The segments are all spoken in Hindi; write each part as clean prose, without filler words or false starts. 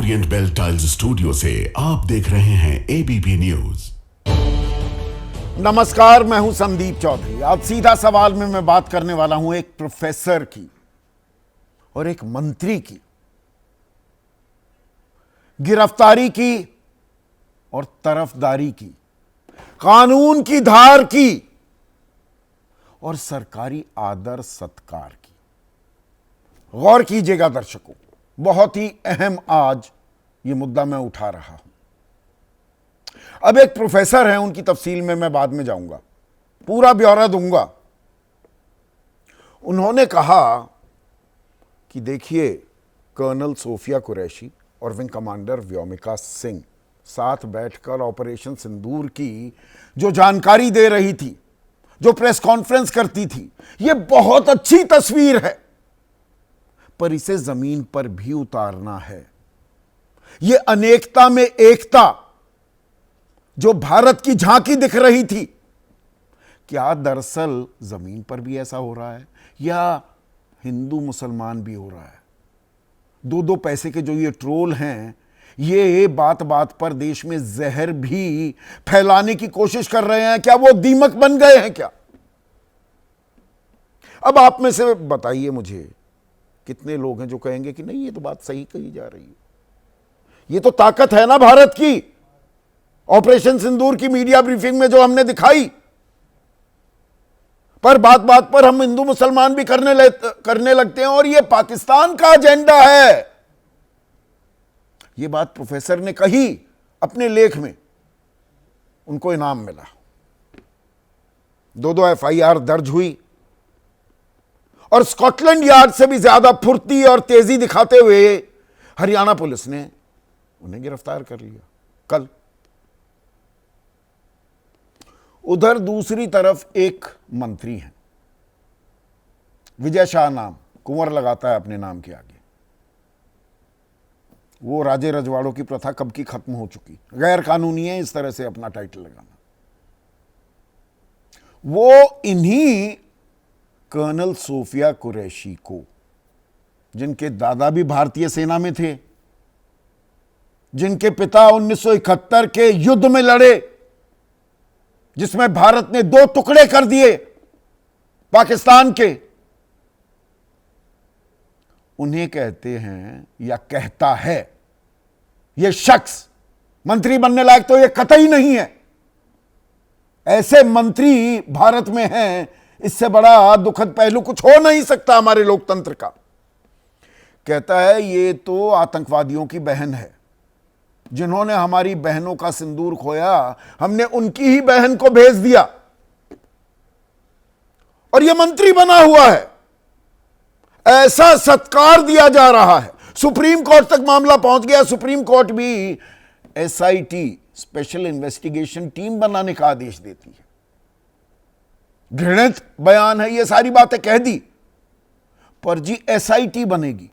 ओरिएंट बेल टाइल्स स्टूडियो से आप देख रहे हैं एबीपी न्यूज। नमस्कार, मैं हूं संदीप चौधरी। आज सीधा सवाल में मैं बात करने वाला हूं एक प्रोफेसर की और एक मंत्री की, गिरफ्तारी की और तरफदारी की, कानून की धार की और सरकारी आदर सत्कार की। गौर कीजिएगा दर्शकों, बहुत ही अहम आज ये मुद्दा मैं उठा रहा हूं। अब एक प्रोफेसर हैं, उनकी तफसील में मैं बाद में जाऊंगा, पूरा ब्यौरा दूंगा। उन्होंने कहा कि देखिए, कर्नल सोफिया कुरैशी और विंग कमांडर व्योमिका सिंह साथ बैठकर ऑपरेशन सिंदूर की जो जानकारी दे रही थी, जो प्रेस कॉन्फ्रेंस करती थी, यह बहुत अच्छी तस्वीर है, पर इसे जमीन पर भी उतारना है। यह अनेकता में एकता जो भारत की झांकी दिख रही थी, क्या दरअसल जमीन पर भी ऐसा हो रहा है या हिंदू मुसलमान भी हो रहा है? दो दो पैसे के जो ये ट्रोल हैं, ये बात बात पर देश में जहर भी फैलाने की कोशिश कर रहे हैं। क्या वो दीमक बन गए हैं क्या? अब आप में से बताइए मुझे, कितने लोग हैं जो कहेंगे कि नहीं, ये तो बात सही कही जा रही है, ये तो ताकत है ना भारत की। ऑपरेशन सिंदूर की मीडिया ब्रीफिंग में जो हमने दिखाई, पर बात बात पर हम हिंदू मुसलमान भी करने लगते हैं और ये पाकिस्तान का एजेंडा है। ये बात प्रोफेसर ने कही अपने लेख में, उनको इनाम मिला। 2 एफआईआर दर्ज हुई और स्कॉटलैंड यार्ड से भी ज्यादा फुर्ती और तेजी दिखाते हुए हरियाणा पुलिस ने उन्हें गिरफ्तार कर लिया कल। उधर दूसरी तरफ एक मंत्री हैं, विजय शाह नाम, कुंवर लगाता है अपने नाम के आगे। वो राजे रजवाड़ों की प्रथा कब की खत्म हो चुकी, गैर कानूनी है इस तरह से अपना टाइटल लगाना। वो इन्हीं कर्नल सोफिया कुरैशी को, जिनके दादा भी भारतीय सेना में थे, जिनके पिता 1971 के युद्ध में लड़े, जिसमें भारत ने 2 टुकड़े कर दिए पाकिस्तान के, उन्हें कहते हैं या कहता है यह शख्स मंत्री बनने लायक तो यह कतई नहीं है। ऐसे मंत्री भारत में हैं, इससे बड़ा दुखद पहलू कुछ हो नहीं सकता हमारे लोकतंत्र का। कहता है ये तो आतंकवादियों की बहन है, जिन्होंने हमारी बहनों का सिंदूर खोया, हमने उनकी ही बहन को भेज दिया और यह मंत्री बना हुआ है। ऐसा सत्कार दिया जा रहा है। सुप्रीम कोर्ट तक मामला पहुंच गया। सुप्रीम कोर्ट भी एसआईटी, स्पेशल इन्वेस्टिगेशन टीम बनाने का आदेश देती है। घृणित बयान है, ये सारी बातें कह दी, पर जी एसआईटी बनेगी।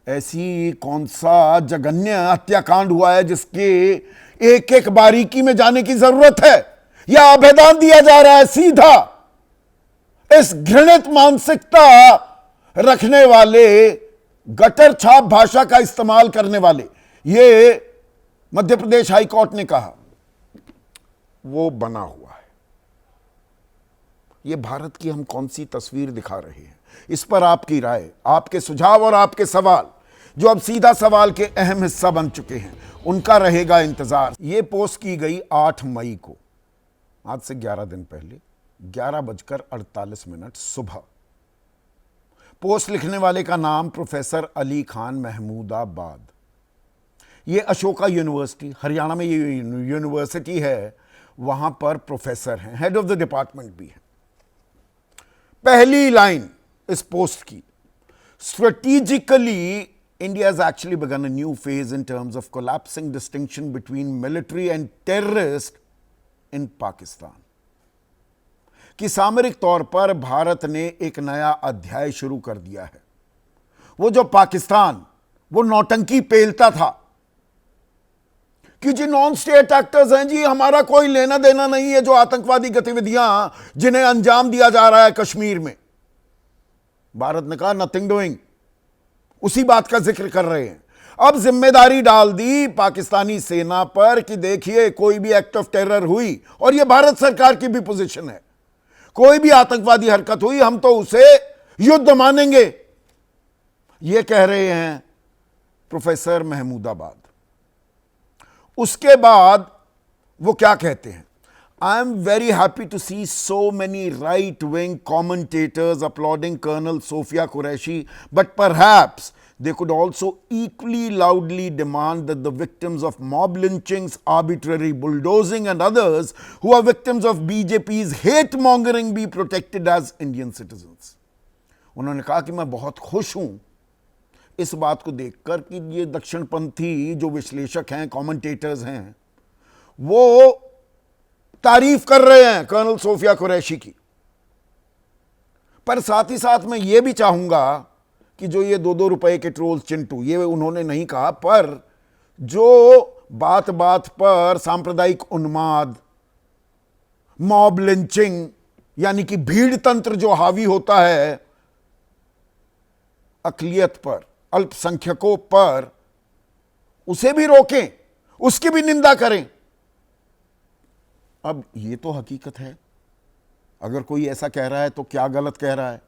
ऐसी कौन सा जघन्य हत्याकांड हुआ है जिसके एक एक बारीकी में जाने की जरूरत है? यह आवेदन दिया जा रहा है सीधा इस घृणित मानसिकता रखने वाले, गटर छाप भाषा का इस्तेमाल करने वाले। यह मध्य प्रदेश हाई कोर्ट ने कहा वो बना हुआ है। यह भारत की हम कौन सी तस्वीर दिखा रहे हैं? इस पर आपकी राय, आपके सुझाव और आपके सवाल, जो अब सीधा सवाल के अहम हिस्सा बन चुके हैं, उनका रहेगा इंतजार। यह पोस्ट की गई 8 मई को, आज से 11 दिन पहले, 11:48 सुबह। पोस्ट लिखने वाले का नाम प्रोफेसर अली खान महमूदाबाद। यह अशोका यूनिवर्सिटी, हरियाणा में ये यूनिवर्सिटी है, वहां पर प्रोफेसर हैं, हेड ऑफ द डिपार्टमेंट भी है। पहली लाइन इस पोस्ट की, strategically India has actually begun a new phase in terms of collapsing distinction between military and terrorist in Pakistan. कि सामरिक तौर पर भारत ने एक नया अध्याय शुरू कर दिया है। वो जो पाकिस्तान, वो नौटंकी पेलता था कि जी नॉन स्टेट एक्टर्स हैं, जी हमारा कोई लेना देना नहीं है, जो आतंकवादी गतिविधियां जिन्हें अंजाम दिया जा रहा है कश्मीर में, भारत ने कहा नथिंग डूइंग। उसी बात का जिक्र कर रहे हैं। अब जिम्मेदारी डाल दी पाकिस्तानी सेना पर कि देखिए कोई भी एक्ट ऑफ टेरर हुई, और यह भारत सरकार की भी पोजीशन है, कोई भी आतंकवादी हरकत हुई हम तो उसे युद्ध मानेंगे। यह कह रहे हैं प्रोफेसर महमूदाबाद। उसके बाद वो क्या कहते हैं, I am very happy to see so many right wing commentators uploading colonel Sofia Qureshi, but perhaps they could also equally loudly demand that the victims of mob lynchings, arbitrary bulldozing and others who are victims of BJP's hate mongering be protected as Indian citizens. उन्होंने कहा कि मैं बहुत खुश हूं इस बात को देखकर कि ये दक्षिणपंथी जो विश्लेषक हैं, कमेंटेटर्स हैं, वो तारीफ कर रहे हैं कर्नल सोफिया कुरैशी की, पर साथ ही साथ मैं ये भी चाहूंगा कि जो ये 2-2 रुपए के ट्रोल्स चिंटू, ये उन्होंने नहीं कहा, पर जो बात बात पर सांप्रदायिक उन्माद, मॉब लिंचिंग, यानी कि भीड़ तंत्र जो हावी होता है अकलियत पर, अल्पसंख्यकों पर, उसे भी रोकें, उसकी भी निंदा करें। अब ये तो हकीकत है, अगर कोई ऐसा कह रहा है तो क्या गलत कह रहा है।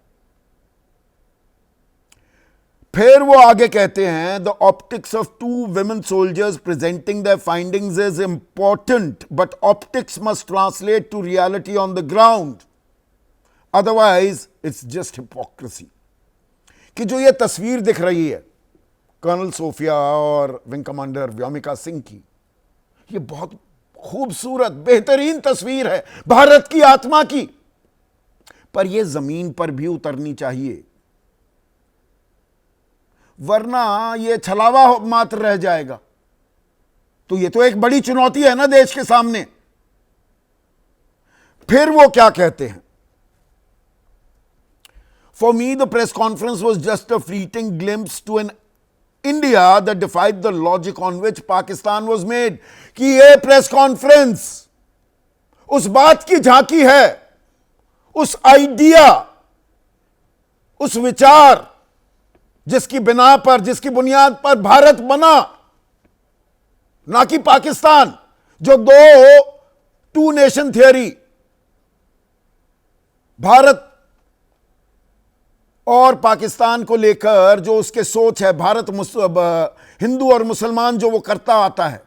फिर वो आगे कहते हैं, the optics of 2 women soldiers presenting their findings is important, but optics must translate to reality on the ground. Otherwise, it's just hypocrisy. कि जो ये तस्वीर दिख रही है कर्नल सोफिया और विंग कमांडर व्योमिका सिंह की, ये बहुत खूबसूरत बेहतरीन तस्वीर है भारत की आत्मा की, पर यह जमीन पर भी उतरनी चाहिए, वरना यह छलावा मात्र रह जाएगा। तो यह तो एक बड़ी चुनौती है ना देश के सामने। फिर वो क्या कहते हैं, for me the press conference was just a fleeting glimpse to an India that defied the logic on which Pakistan was made. कि यह प्रेस कॉन्फ्रेंस उस बात की झांकी है, उस आइडिया, उस विचार जिसकी बिना पर, जिसकी बुनियाद पर भारत बना, ना कि पाकिस्तान, जो 2 नेशन थियरी, भारत और पाकिस्तान को लेकर जो उसके सोच है, भारत हिंदू और मुसलमान जो वो करता आता है,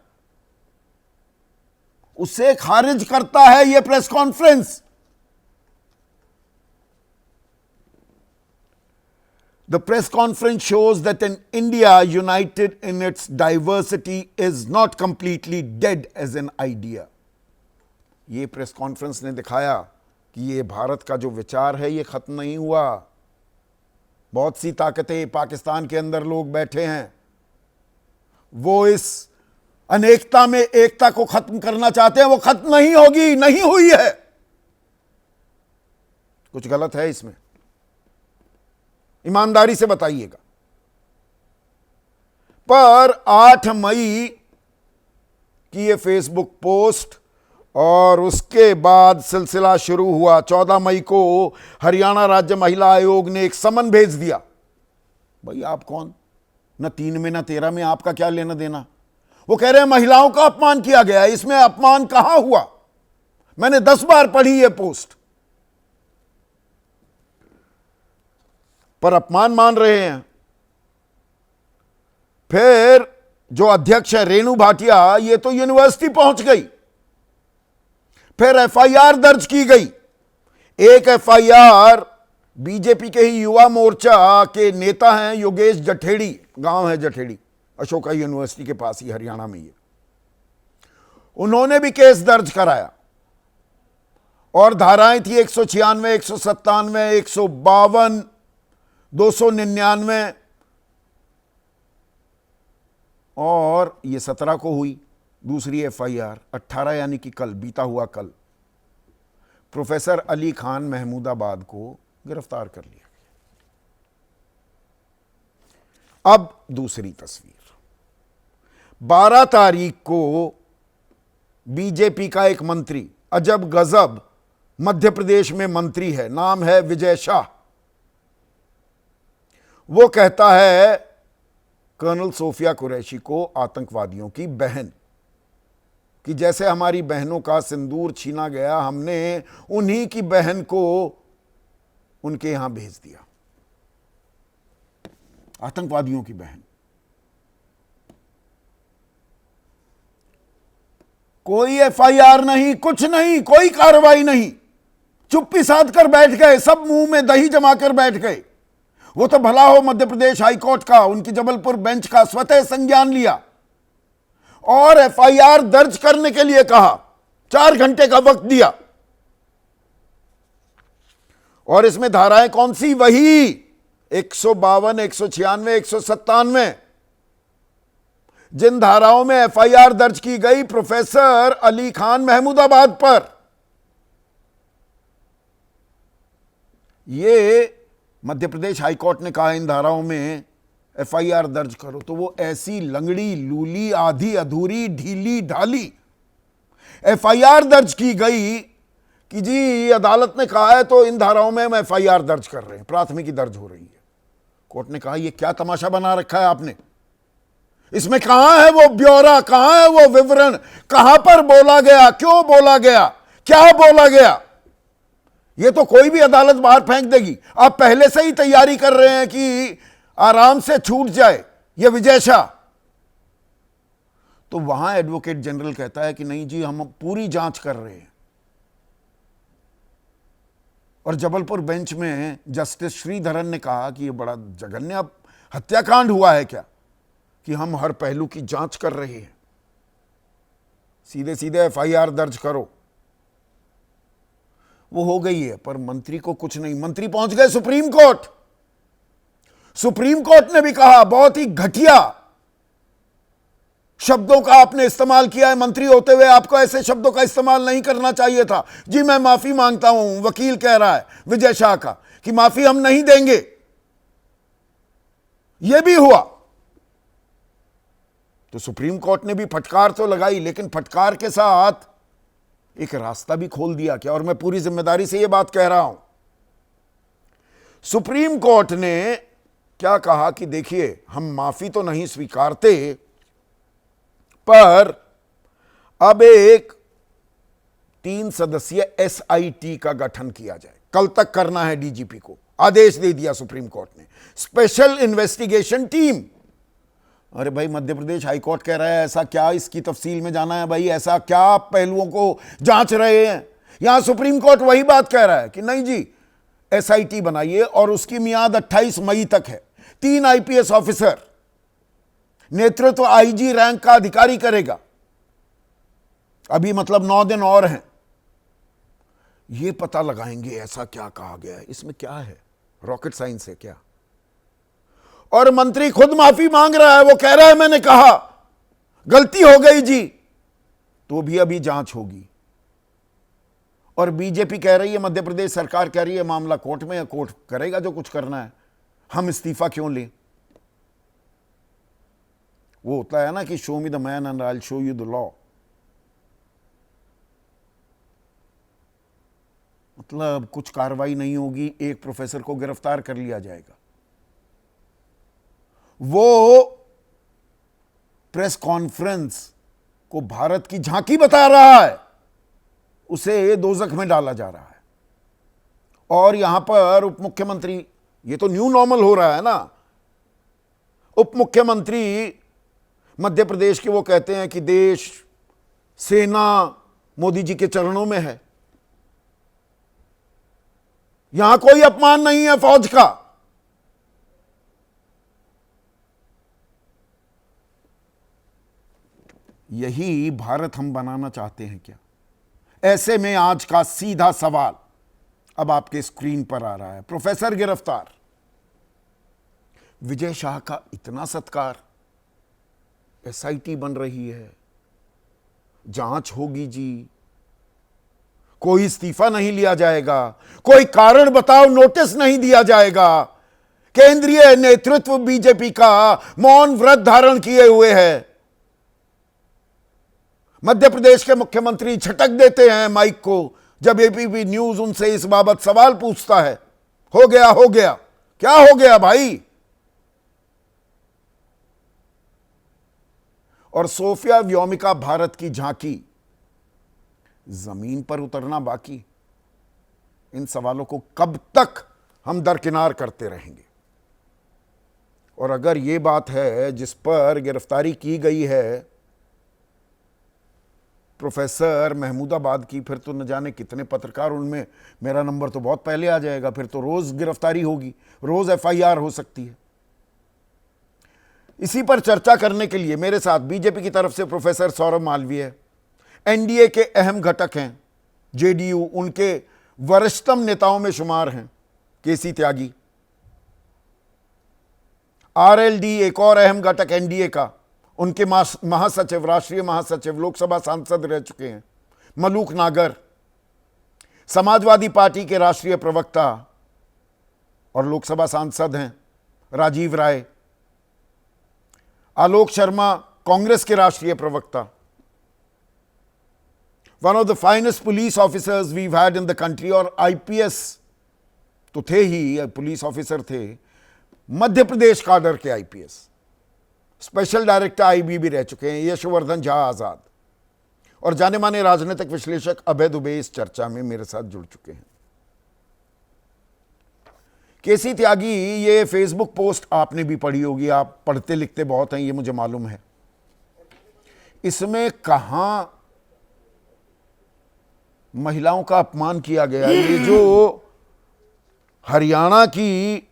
उसे खारिज करता है यह press conference. The press conference shows that an India united in its diversity is not completely dead as an idea. ये प्रेस कॉन्फ्रेंस ने दिखाया कि ये भारत का जो विचार है ये खत्म नहीं हुआ। बहुत सी ताकतें पाकिस्तान के अंदर लोग बैठे हैं, वो इस अनेकता में एकता को खत्म करना चाहते हैं, वो खत्म नहीं होगी, नहीं हुई है। कुछ गलत है इसमें, ईमानदारी से बताइएगा। पर 8 मई की ये फेसबुक पोस्ट और उसके बाद सिलसिला शुरू हुआ। 14 मई को हरियाणा राज्य महिला आयोग ने एक समन भेज दिया। भाई आप कौन, न 3 में न 13 में आपका क्या लेना देना। वो कह रहे हैं महिलाओं का अपमान किया गया। इसमें अपमान कहां हुआ? मैंने 10 बार पढ़ी ये पोस्ट, पर अपमान मान रहे हैं। फिर जो अध्यक्ष है रेणु भाटिया, ये तो यूनिवर्सिटी पहुंच गई। फिर एफआईआर दर्ज की गई। एक एफआईआर बीजेपी के ही युवा मोर्चा के नेता हैं योगेश जठेड़ी, गांव है जठेड़ी, अशोका यूनिवर्सिटी के पास ही हरियाणा में, ये उन्होंने भी केस दर्ज कराया और धाराएं थी 196, 197, 152, 299 और ये 17 को हुई दूसरी एफआईआर। 18 यानी कि कल, बीता हुआ कल, प्रोफेसर अली खान महमूदाबाद को गिरफ्तार कर लिया गया। अब दूसरी तस्वीर, 12 तारीख को बीजेपी का एक मंत्री, अजब गजब, मध्य प्रदेश में मंत्री है, नाम है विजय शाह। वो कहता है कर्नल सोफिया कुरैशी को आतंकवादियों की बहन, कि जैसे हमारी बहनों का सिंदूर छीना गया, हमने उन्हीं की बहन को उनके यहां भेज दिया। आतंकवादियों की बहन। कोई एफआईआर नहीं, कुछ नहीं, कोई कार्रवाई नहीं, चुप्पी साध कर बैठ गए, सब मुंह में दही जमा कर बैठ गए। वो तो भला हो मध्य प्रदेश हाईकोर्ट का, उनकी जबलपुर बेंच का स्वतः संज्ञान लिया और एफआईआर दर्ज करने के लिए कहा, 4 घंटे का वक्त दिया। और इसमें धाराएं कौन सी? वही 152, 196, 197, जिन धाराओं में एफआईआर दर्ज की गई प्रोफेसर अली खान महमूदाबाद पर। ये मध्य प्रदेश हाईकोर्ट ने कहा इन धाराओं में एफआईआर दर्ज करो, तो वो ऐसी लंगड़ी लूली, आधी अधूरी, ढीली ढाली एफआईआर दर्ज की गई कि जी अदालत ने कहा है तो इन धाराओं में हम एफआईआर दर्ज कर रहे हैं, प्राथमिकी दर्ज हो रही है। कोर्ट ने कहा ये क्या तमाशा बना रखा है आपने? इसमें कहां है वो ब्यौरा, कहां है वो विवरण, कहां पर बोला गया, क्यों बोला गया, क्या बोला गया? ये तो कोई भी अदालत बाहर फेंक देगी। आप पहले से ही तैयारी कर रहे हैं कि आराम से छूट जाए ये विजय शाह। तो वहां एडवोकेट जनरल कहता है कि नहीं जी हम पूरी जांच कर रहे हैं। और जबलपुर बेंच में जस्टिस श्रीधरन ने कहा कि यह बड़ा जघन्य हत्याकांड हुआ है क्या कि हम हर पहलू की जांच कर रहे हैं, सीधे सीधे एफआईआर दर्ज करो। वो हो गई है, पर मंत्री को कुछ नहीं। मंत्री पहुंच गए सुप्रीम कोर्ट। सुप्रीम कोर्ट ने भी कहा बहुत ही घटिया शब्दों का आपने इस्तेमाल किया है, मंत्री होते हुए आपको ऐसे शब्दों का इस्तेमाल नहीं करना चाहिए था। जी मैं माफी मांगता हूं, वकील कह रहा है विजय शाह का कि माफी हम नहीं देंगे। यह भी हुआ तो सुप्रीम कोर्ट ने भी फटकार तो लगाई, लेकिन फटकार के साथ एक रास्ता भी खोल दिया क्या? और मैं पूरी जिम्मेदारी से यह बात कह रहा हूं। सुप्रीम कोर्ट ने क्या कहा कि देखिए हम माफी तो नहीं स्वीकारते, पर अब एक 3 सदस्यीय एसआईटी का गठन किया जाए। कल तक करना है डीजीपी को, आदेश दे दिया सुप्रीम कोर्ट ने। Special investigation team. अरे भाई मध्य प्रदेश हाईकोर्ट कह रहा है ऐसा क्या इसकी तफसील में जाना है भाई, ऐसा क्या आप पहलुओं को जांच रहे हैं? यहां सुप्रीम कोर्ट वही बात कह रहा है कि नहीं जी एसआईटी बनाइए और उसकी मियाद 28 मई तक है। 3 आईपीएस ऑफिसर, नेतृत्व आईजी रैंक का अधिकारी करेगा। अभी मतलब 9 दिन और हैं, ये पता लगाएंगे ऐसा क्या कहा गया है। इसमें क्या है, रॉकेट साइंस है क्या? और मंत्री खुद माफी मांग रहा है, वो कह रहा है मैंने कहा गलती हो गई जी, तो भी अभी जांच होगी। और बीजेपी कह रही है, मध्य प्रदेश सरकार कह रही है मामला कोर्ट में है, कोर्ट करेगा जो कुछ करना है, हम इस्तीफा क्यों लें? वो होता है ना कि show me the man and I will show you the law. मतलब कुछ कार्रवाई नहीं होगी, एक प्रोफेसर को गिरफ्तार कर लिया जाएगा। वो प्रेस कॉन्फ्रेंस को भारत की झांकी बता रहा है, उसे दोजख में डाला जा रहा है। और यहां पर उप मुख्यमंत्री, ये तो न्यू नॉर्मल हो रहा है ना, उप मुख्यमंत्री मध्य प्रदेश के वो कहते हैं कि देश, सेना मोदी जी के चरणों में है। यहां कोई अपमान नहीं है फौज का। यही भारत हम बनाना चाहते हैं क्या? ऐसे में आज का सीधा सवाल अब आपके स्क्रीन पर आ रहा है। प्रोफेसर गिरफ्तार, विजय शाह का इतना सत्कार, एसआईटी बन रही है, जांच होगी जी, कोई इस्तीफा नहीं लिया जाएगा, कोई कारण बताओ नोटिस नहीं दिया जाएगा। केंद्रीय नेतृत्व बीजेपी का मौन व्रत धारण किए हुए है। मध्य प्रदेश के मुख्यमंत्री छटक देते हैं माइक को जब एबीपी न्यूज उनसे इस बाबत सवाल पूछता है। हो गया, हो गया, क्या हो गया भाई? और सोफिया व्योमिका भारत की झांकी, जमीन पर उतरना बाकी। इन सवालों को कब तक हम दरकिनार करते रहेंगे? और अगर यह बात है जिस पर गिरफ्तारी की गई है प्रोफेसर महमूदाबाद की, फिर तो न जाने कितने पत्रकार, उनमें मेरा नंबर तो बहुत पहले आ जाएगा। फिर तो रोज गिरफ्तारी होगी, रोज एफआईआर हो सकती है। इसी पर चर्चा करने के लिए मेरे साथ बीजेपी की तरफ से प्रोफेसर सौरभ मालवीय, एनडीए के अहम घटक हैं, जेडीयू उनके वरिष्ठतम नेताओं में शुमार हैं, केसी त्यागी। आरएलडी एक और अहम घटक एनडीए का, उनके महासचिव, राष्ट्रीय महासचिव, लोकसभा सांसद रह चुके हैं, मलूक नागर। समाजवादी पार्टी के राष्ट्रीय प्रवक्ता और लोकसभा सांसद हैं राजीव राय। आलोक शर्मा कांग्रेस के राष्ट्रीय प्रवक्ता। One of the finest police officers we've had in the country, और आईपीएस तो थे ही, पुलिस ऑफिसर थे, मध्य प्रदेश काडर के आईपीएस, स्पेशल डायरेक्टर आईबी भी रह चुके हैं, यशवर्धन झा आजाद। और जाने माने राजनीतिक विश्लेषक अभय दुबे इस चर्चा में मेरे साथ जुड़ चुके हैं। केसी त्यागी, ये फेसबुक पोस्ट आपने भी पढ़ी होगी, आप पढ़ते लिखते बहुत हैं, ये मुझे मालूम है। इसमें कहां महिलाओं का अपमान किया गया? ये जो हरियाणा की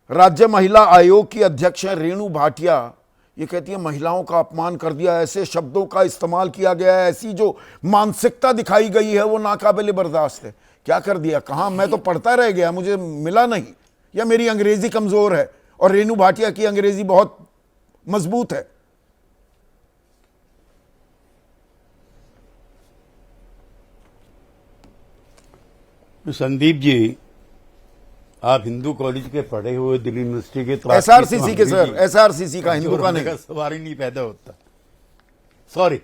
राज्य महिला आयोग की अध्यक्ष है रेणु भाटिया, ये कहती है महिलाओं का अपमान कर दिया, ऐसे शब्दों का इस्तेमाल किया गया है, ऐसी जो मानसिकता दिखाई गई है वो नाकाबिले बर्दाश्त है। क्या कर दिया? कहां? मैं तो पढ़ता रह गया, मुझे मिला नहीं, या मेरी अंग्रेजी कमजोर है? और रेणु भाटिया की अंग्रेजी बहुत मजबूत है। संदीप जी, आप हिंदू कॉलेज के पढ़े हुए, दिल्ली यूनिवर्सिटी के, तो एसआरसीसी के सर, एसआरसीसी का, हिंदू का नहीं। सवाल ही नहीं पैदा होता। सॉरी,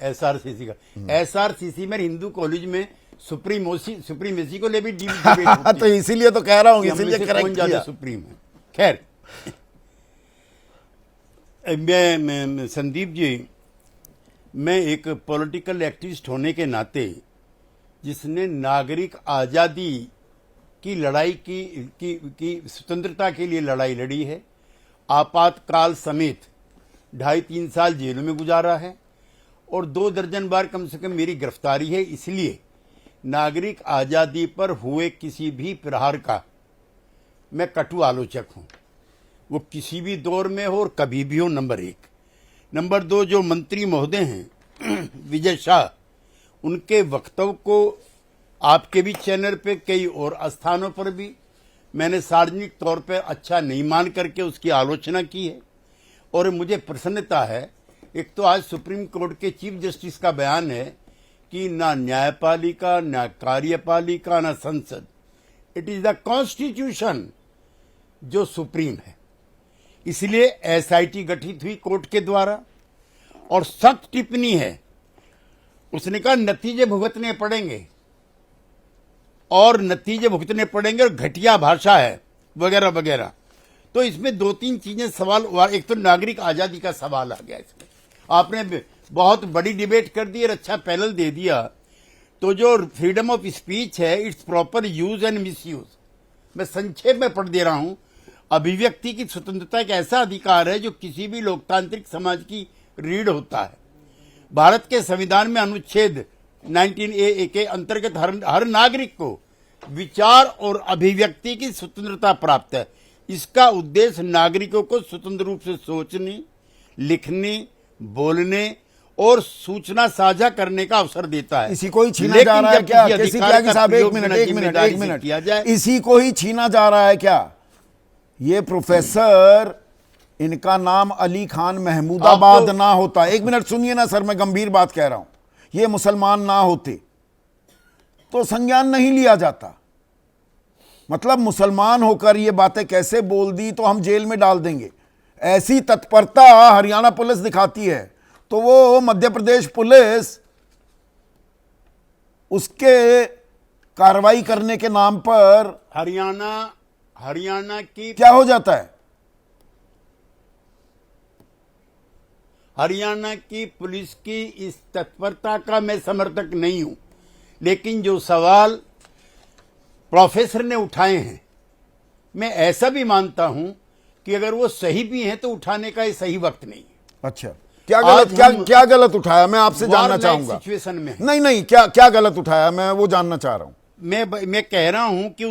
एसआरसीसी का। एसआरसीसी में हिंदू कॉलेज में सुप्रीमेसी को ले भी डिबेट होती है। तो इसीलिए तो कह रहा हूं, इसीलिए करेक्ट किया। सुप्रीम है। खैर, मैं संदीप जी, मैं एक पॉलिटिकल एक्टिविस्ट होने के नाते, जिसने नागरिक आजादी की लड़ाई की स्वतंत्रता के लिए लड़ाई लड़ी है, आपातकाल समेत 2.5-3 साल जेल में गुजारा है, और 2 दर्जन बार कम से कम मेरी गिरफ्तारी है। इसलिए नागरिक आजादी पर हुए किसी भी प्रहार का मैं कटु आलोचक हूं, वो किसी भी दौर में हो और कभी भी हो। नंबर 1। नंबर 2, जो मंत्री महोदय हैं विजय शाह, उनके वक्तव्य को आपके भी चैनल पे, कई और स्थानों पर भी मैंने सार्वजनिक तौर पर अच्छा नहीं मान करके उसकी आलोचना की है। और मुझे प्रसन्नता है, एक तो आज सुप्रीम कोर्ट के चीफ जस्टिस का बयान है कि ना न्यायपालिका, ना कार्यपालिका, ना संसद, इट इज द कॉन्स्टिट्यूशन जो सुप्रीम है। इसलिए एसआईटी गठित हुई कोर्ट के द्वारा, और सख्त टिप्पणी है। उसने कहा नतीजे भुगतने पड़ेंगे, और नतीजे भुगतने पड़ेंगे, और घटिया भाषा है वगैरह वगैरह। तो इसमें 2-3 चीजें सवाल, एक तो नागरिक आजादी का सवाल आ गया। इसमें आपने बहुत बड़ी डिबेट कर दी और अच्छा पैनल दे दिया। तो जो फ्रीडम ऑफ स्पीच है, it's proper use and miss use, मैं संक्षेप में पढ़ दे रहा हूं। अभिव्यक्ति की स्वतंत्रता एक ऐसा अधिकार है जो किसी भी लोकतांत्रिक समाज की रीढ़ होता है। भारत के संविधान में अनुच्छेद 19A के अंतर्गत हर नागरिक को विचार और अभिव्यक्ति की स्वतंत्रता प्राप्त है। इसका उद्देश्य नागरिकों को स्वतंत्र रूप से सोचने, लिखने, बोलने और सूचना साझा करने का अवसर देता है। इसी को ही छीना जा रहा है क्या? केसी त्यागी साहब, एक मिनट, इसी को ही छीना जा रहा है क्या? ये प्रोफेसर, इनका नाम अली खान महमूदाबाद ना होता, एक मिनट सुनिए ना सर, मैं गंभीर बात कह रहा हूं, ये मुसलमान ना होते तो संज्ञान नहीं लिया जाता। मतलब मुसलमान होकर ये बातें कैसे बोल दी तो हम जेल में डाल देंगे, ऐसी तत्परता हरियाणा पुलिस दिखाती है। तो वो मध्य प्रदेश पुलिस उसके कार्रवाई करने के नाम पर हरियाणा की क्या हो जाता है? हरियाणा की पुलिस की इस तत्परता का मैं समर्थक नहीं हूं, लेकिन जो सवाल प्रोफेसर ने उठाए हैं, मैं ऐसा भी मानता हूं कि अगर वो सही भी हैं तो उठाने का ये सही वक्त नहीं है। अच्छा, क्या गलत उठाया, मैं आपसे जानना चाहूंगा। सिचुएशन में नहीं, क्या गलत उठाया, मैं वो जानना चाह रहा हूं। मैं कह रहा हूं कि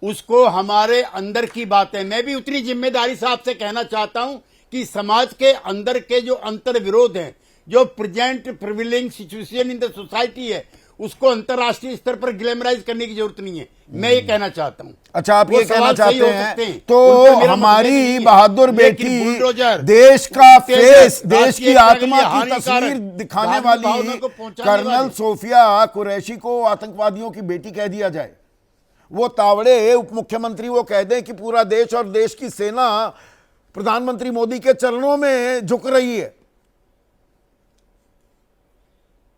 उसको हमारे अंदर की बात है। मैं भी उतनी जिम्मेदारी से आपसे कहना चाहता हूं कि समाज के अंदर के जो अंतर विरोध हैं, जो present prevailing situation in the society है, उसको अंतर्राष्ट्रीय स्तर पर ग्लैमराइज करने की जरूरत नहीं है, मैं ये कहना चाहता हूं। अच्छा, आप ये कहना चाहते हैं तो हमारी बहादुर बेटी, देश का फेस, देश की आत्मा की तस्वीर दिखाने वाली कर्नल सोफिया कुरैशी को आतंकवादियों की बेटी कह दिया जाए। वो तावड़े उप मुख्यमंत्री वो कह दें कि पूरा देश और देश की सेना प्रधानमंत्री मोदी के चरणों में झुक रही है।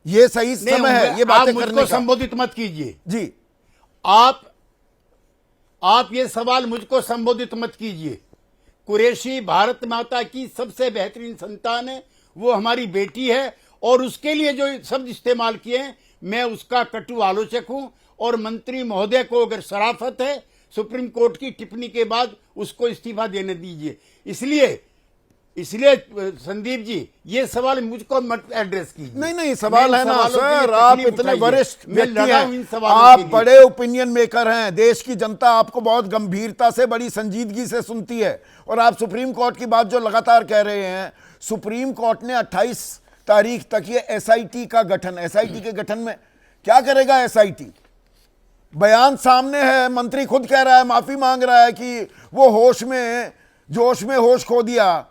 ये सही समय है ये बातें करने का। संबोधित मत कीजिए जी, आप ये सवाल मुझको संबोधित मत कीजिए। कुरैशी भारत माता की सबसे बेहतरीन संतान है, वो हमारी बेटी है, और उसके लिए जो शब्द इस्तेमाल किए हैं, मैं उसका कटु आलोचक हूं। और मंत्री महोदय को अगर शराफत है, सुप्रीम कोर्ट की टिप्पणी के बाद उसको इस्तीफा देने दीजिए। इसलिए संदीप जी, ये सवाल मुझको मत एड्रेस कीजिए। नहीं, सवाल है ना सर, आप इतने वरिष्ठ व्यक्ति हैं, आप बड़े ओपिनियन मेकर हैं, देश की जनता आपको बहुत गंभीरता से, बड़ी संजीदगी से सुनती है। और आप सुप्रीम कोर्ट की बात जो लगातार कह रहे हैं, सुप्रीम कोर्ट ने 28 तारीख तक ये एसआईटी का गठन, एसआईटी के गठन में क्या करेगा एसआईटी? बयान सामने है, मंत्री खुद कह रहा है, माफी मांग रहा है कि वो जोश में होश खो दिया।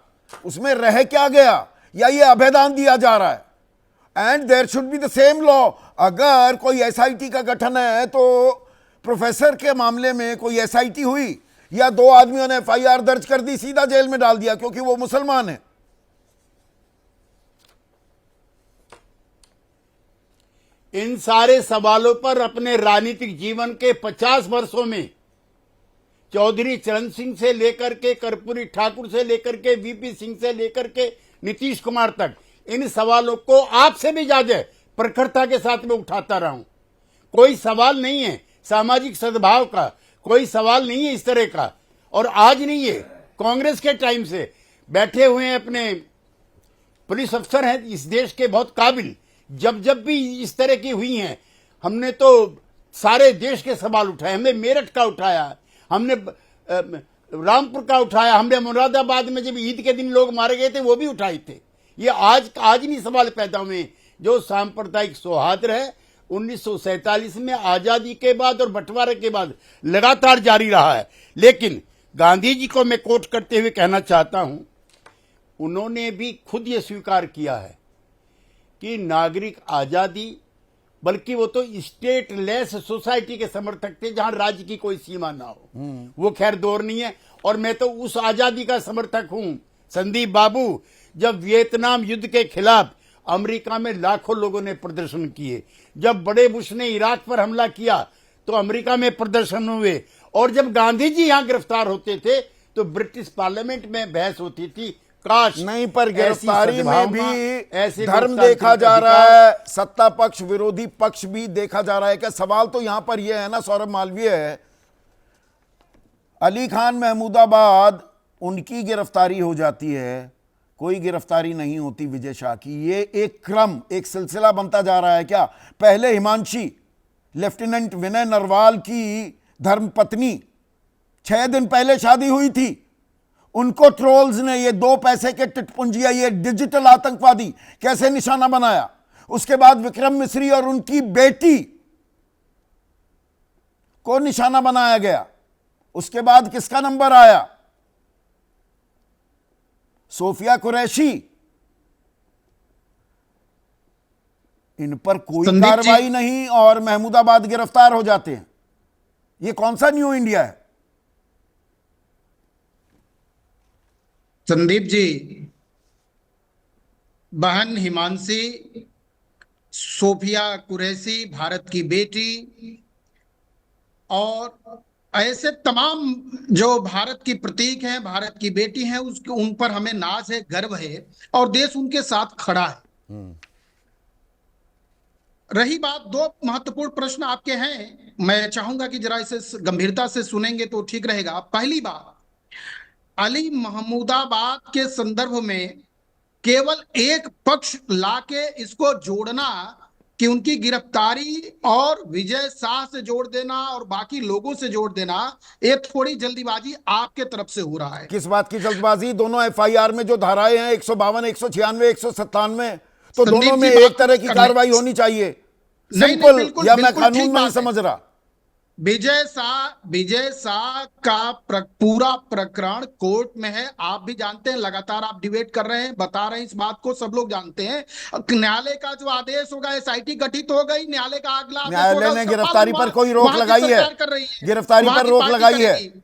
उसमें रह क्या गया, या ये अभेदान दिया जा रहा है? And there should be the same law. अगर कोई एसआईटी का गठन है तो प्रोफेसर के मामले में कोई एसआईटी हुई या 2 आदमियों ने एफआईआर दर्ज कर दी, सीधा जेल में डाल दिया क्योंकि वो मुसलमान है। इन सारे सवालों पर अपने राजनीतिक जीवन के 50 वर्षों में चौधरी चरण सिंह से लेकर के कर्पूरी ठाकुर से लेकर के वीपी सिंह से लेकर के नीतीश कुमार तक, इन सवालों को आपसे भी ज्यादा प्रखरता के साथ में उठाता रहा हूं। कोई सवाल नहीं है सामाजिक सद्भाव का, कोई सवाल नहीं है इस तरह का। और आज नहीं है, कांग्रेस के टाइम से बैठे हुए हैं अपने पुलिस अफसर हैं इस देश के बहुत काबिल, जब भी इस तरह की हुई हैं, हमने तो सारे देश के सवाल उठाए। हमने मेरठ का उठाया, हमने रामपुर का उठाया, हमने मुरादाबाद में जब ईद के दिन लोग मारे गए थे वो भी उठाए थे। ये आज नहीं सवाल पैदा हुए। जो सांप्रदायिक सौहार्द है 1947 में आजादी के बाद और बंटवारे के बाद लगातार जारी रहा है। लेकिन गांधी जी को मैं कोट करते हुए कहना चाहता हूं, उन्होंने भी खुद ये स्वीकार किया है कि नागरिक आजादी, बल्कि वो तो स्टेटलेस सोसाइटी के समर्थक थे जहां राज्य की कोई सीमा ना हो। वो खैर दौर नहीं है, और मैं तो उस आजादी का समर्थक हूं संदीप बाबू, जब वियतनाम युद्ध के खिलाफ अमेरिका में लाखों लोगों ने प्रदर्शन किए, जब बड़े बुश ने इराक पर हमला किया तो अमेरिका में प्रदर्शन हुए, और जब गांधी जी यहां गिरफ्तार होते थे तो ब्रिटिश पार्लियामेंट में बहस होती थी। काश नहीं, पर गिरफ्तारी में भी धर्म देखा जा रहा है, सत्ता पक्ष विरोधी पक्ष भी देखा जा रहा है। क्या सवाल तो यहां पर यह है ना सौरभ मालवीय, अली खान महमूदाबाद उनकी गिरफ्तारी हो जाती है, कोई गिरफ्तारी नहीं होती विजय शाह की। ये एक क्रम, एक सिलसिला बनता जा रहा है। क्या पहले हिमांशी, लेफ्टिनेंट विनय नरवाल की धर्मपत्नी 6 दिन पहले शादी हुई थी, उनको ट्रोल्स ने ये 2 पैसे के टिटपुंजिया, ये डिजिटल आतंकवादी कैसे निशाना बनाया। उसके बाद विक्रम मिश्री और उनकी बेटी को निशाना बनाया गया। उसके बाद किसका नंबर आया? सोफिया कुरैशी। इन पर कोई कार्रवाई नहीं और महमूदाबाद गिरफ्तार हो जाते हैं। ये कौन सा न्यू इंडिया है? संदीप जी, बहन हिमांशी, सोफिया कुरैशी भारत की बेटी, और ऐसे तमाम जो भारत की प्रतीक हैं, भारत की बेटी हैं, उसके उन पर हमें नाज है, गर्व है, और देश उनके साथ खड़ा है। रही बात, दो महत्वपूर्ण प्रश्न आपके हैं, मैं चाहूंगा कि जरा इसे गंभीरता से सुनेंगे तो ठीक रहेगा। पहली बात, अली महमूदाबाद के संदर्भ में केवल एक पक्ष लाके इसको जोड़ना कि उनकी गिरफ्तारी और विजय शाह से जोड़ देना और बाकी लोगों से जोड़ देना, ये थोड़ी जल्दीबाजी आपके तरफ से हो रहा है। किस बात की जल्दबाजी? दोनों एफआईआर में जो धाराएं हैं 152, 196, 197, तो संदीप दोनों में जी, एक तरह की कार्रवाई होनी चाहिए। नहीं, सिंपल, बिल्कुल, या मैं बिल्कुल कानून ठीक नहीं बात है। समझ रहा? विजय शाह का पूरा प्रकरण कोर्ट में है, आप भी जानते हैं, लगातार आप डिबेट कर रहे हैं, बता रहे हैं, इस बात को सब लोग जानते हैं। न्यायालय का जो आदेश होगा, एसआईटी गठित हो गई, न्यायालय का अगला आदेश होगा, न्यायालय ने उसका गिरफ्तारी पालन पर कोई रोक वहां की लगाई है? सरकार कर रही है, गिरफ्तारी वहां पर की रोक पार्टी लगाई है? करेगी।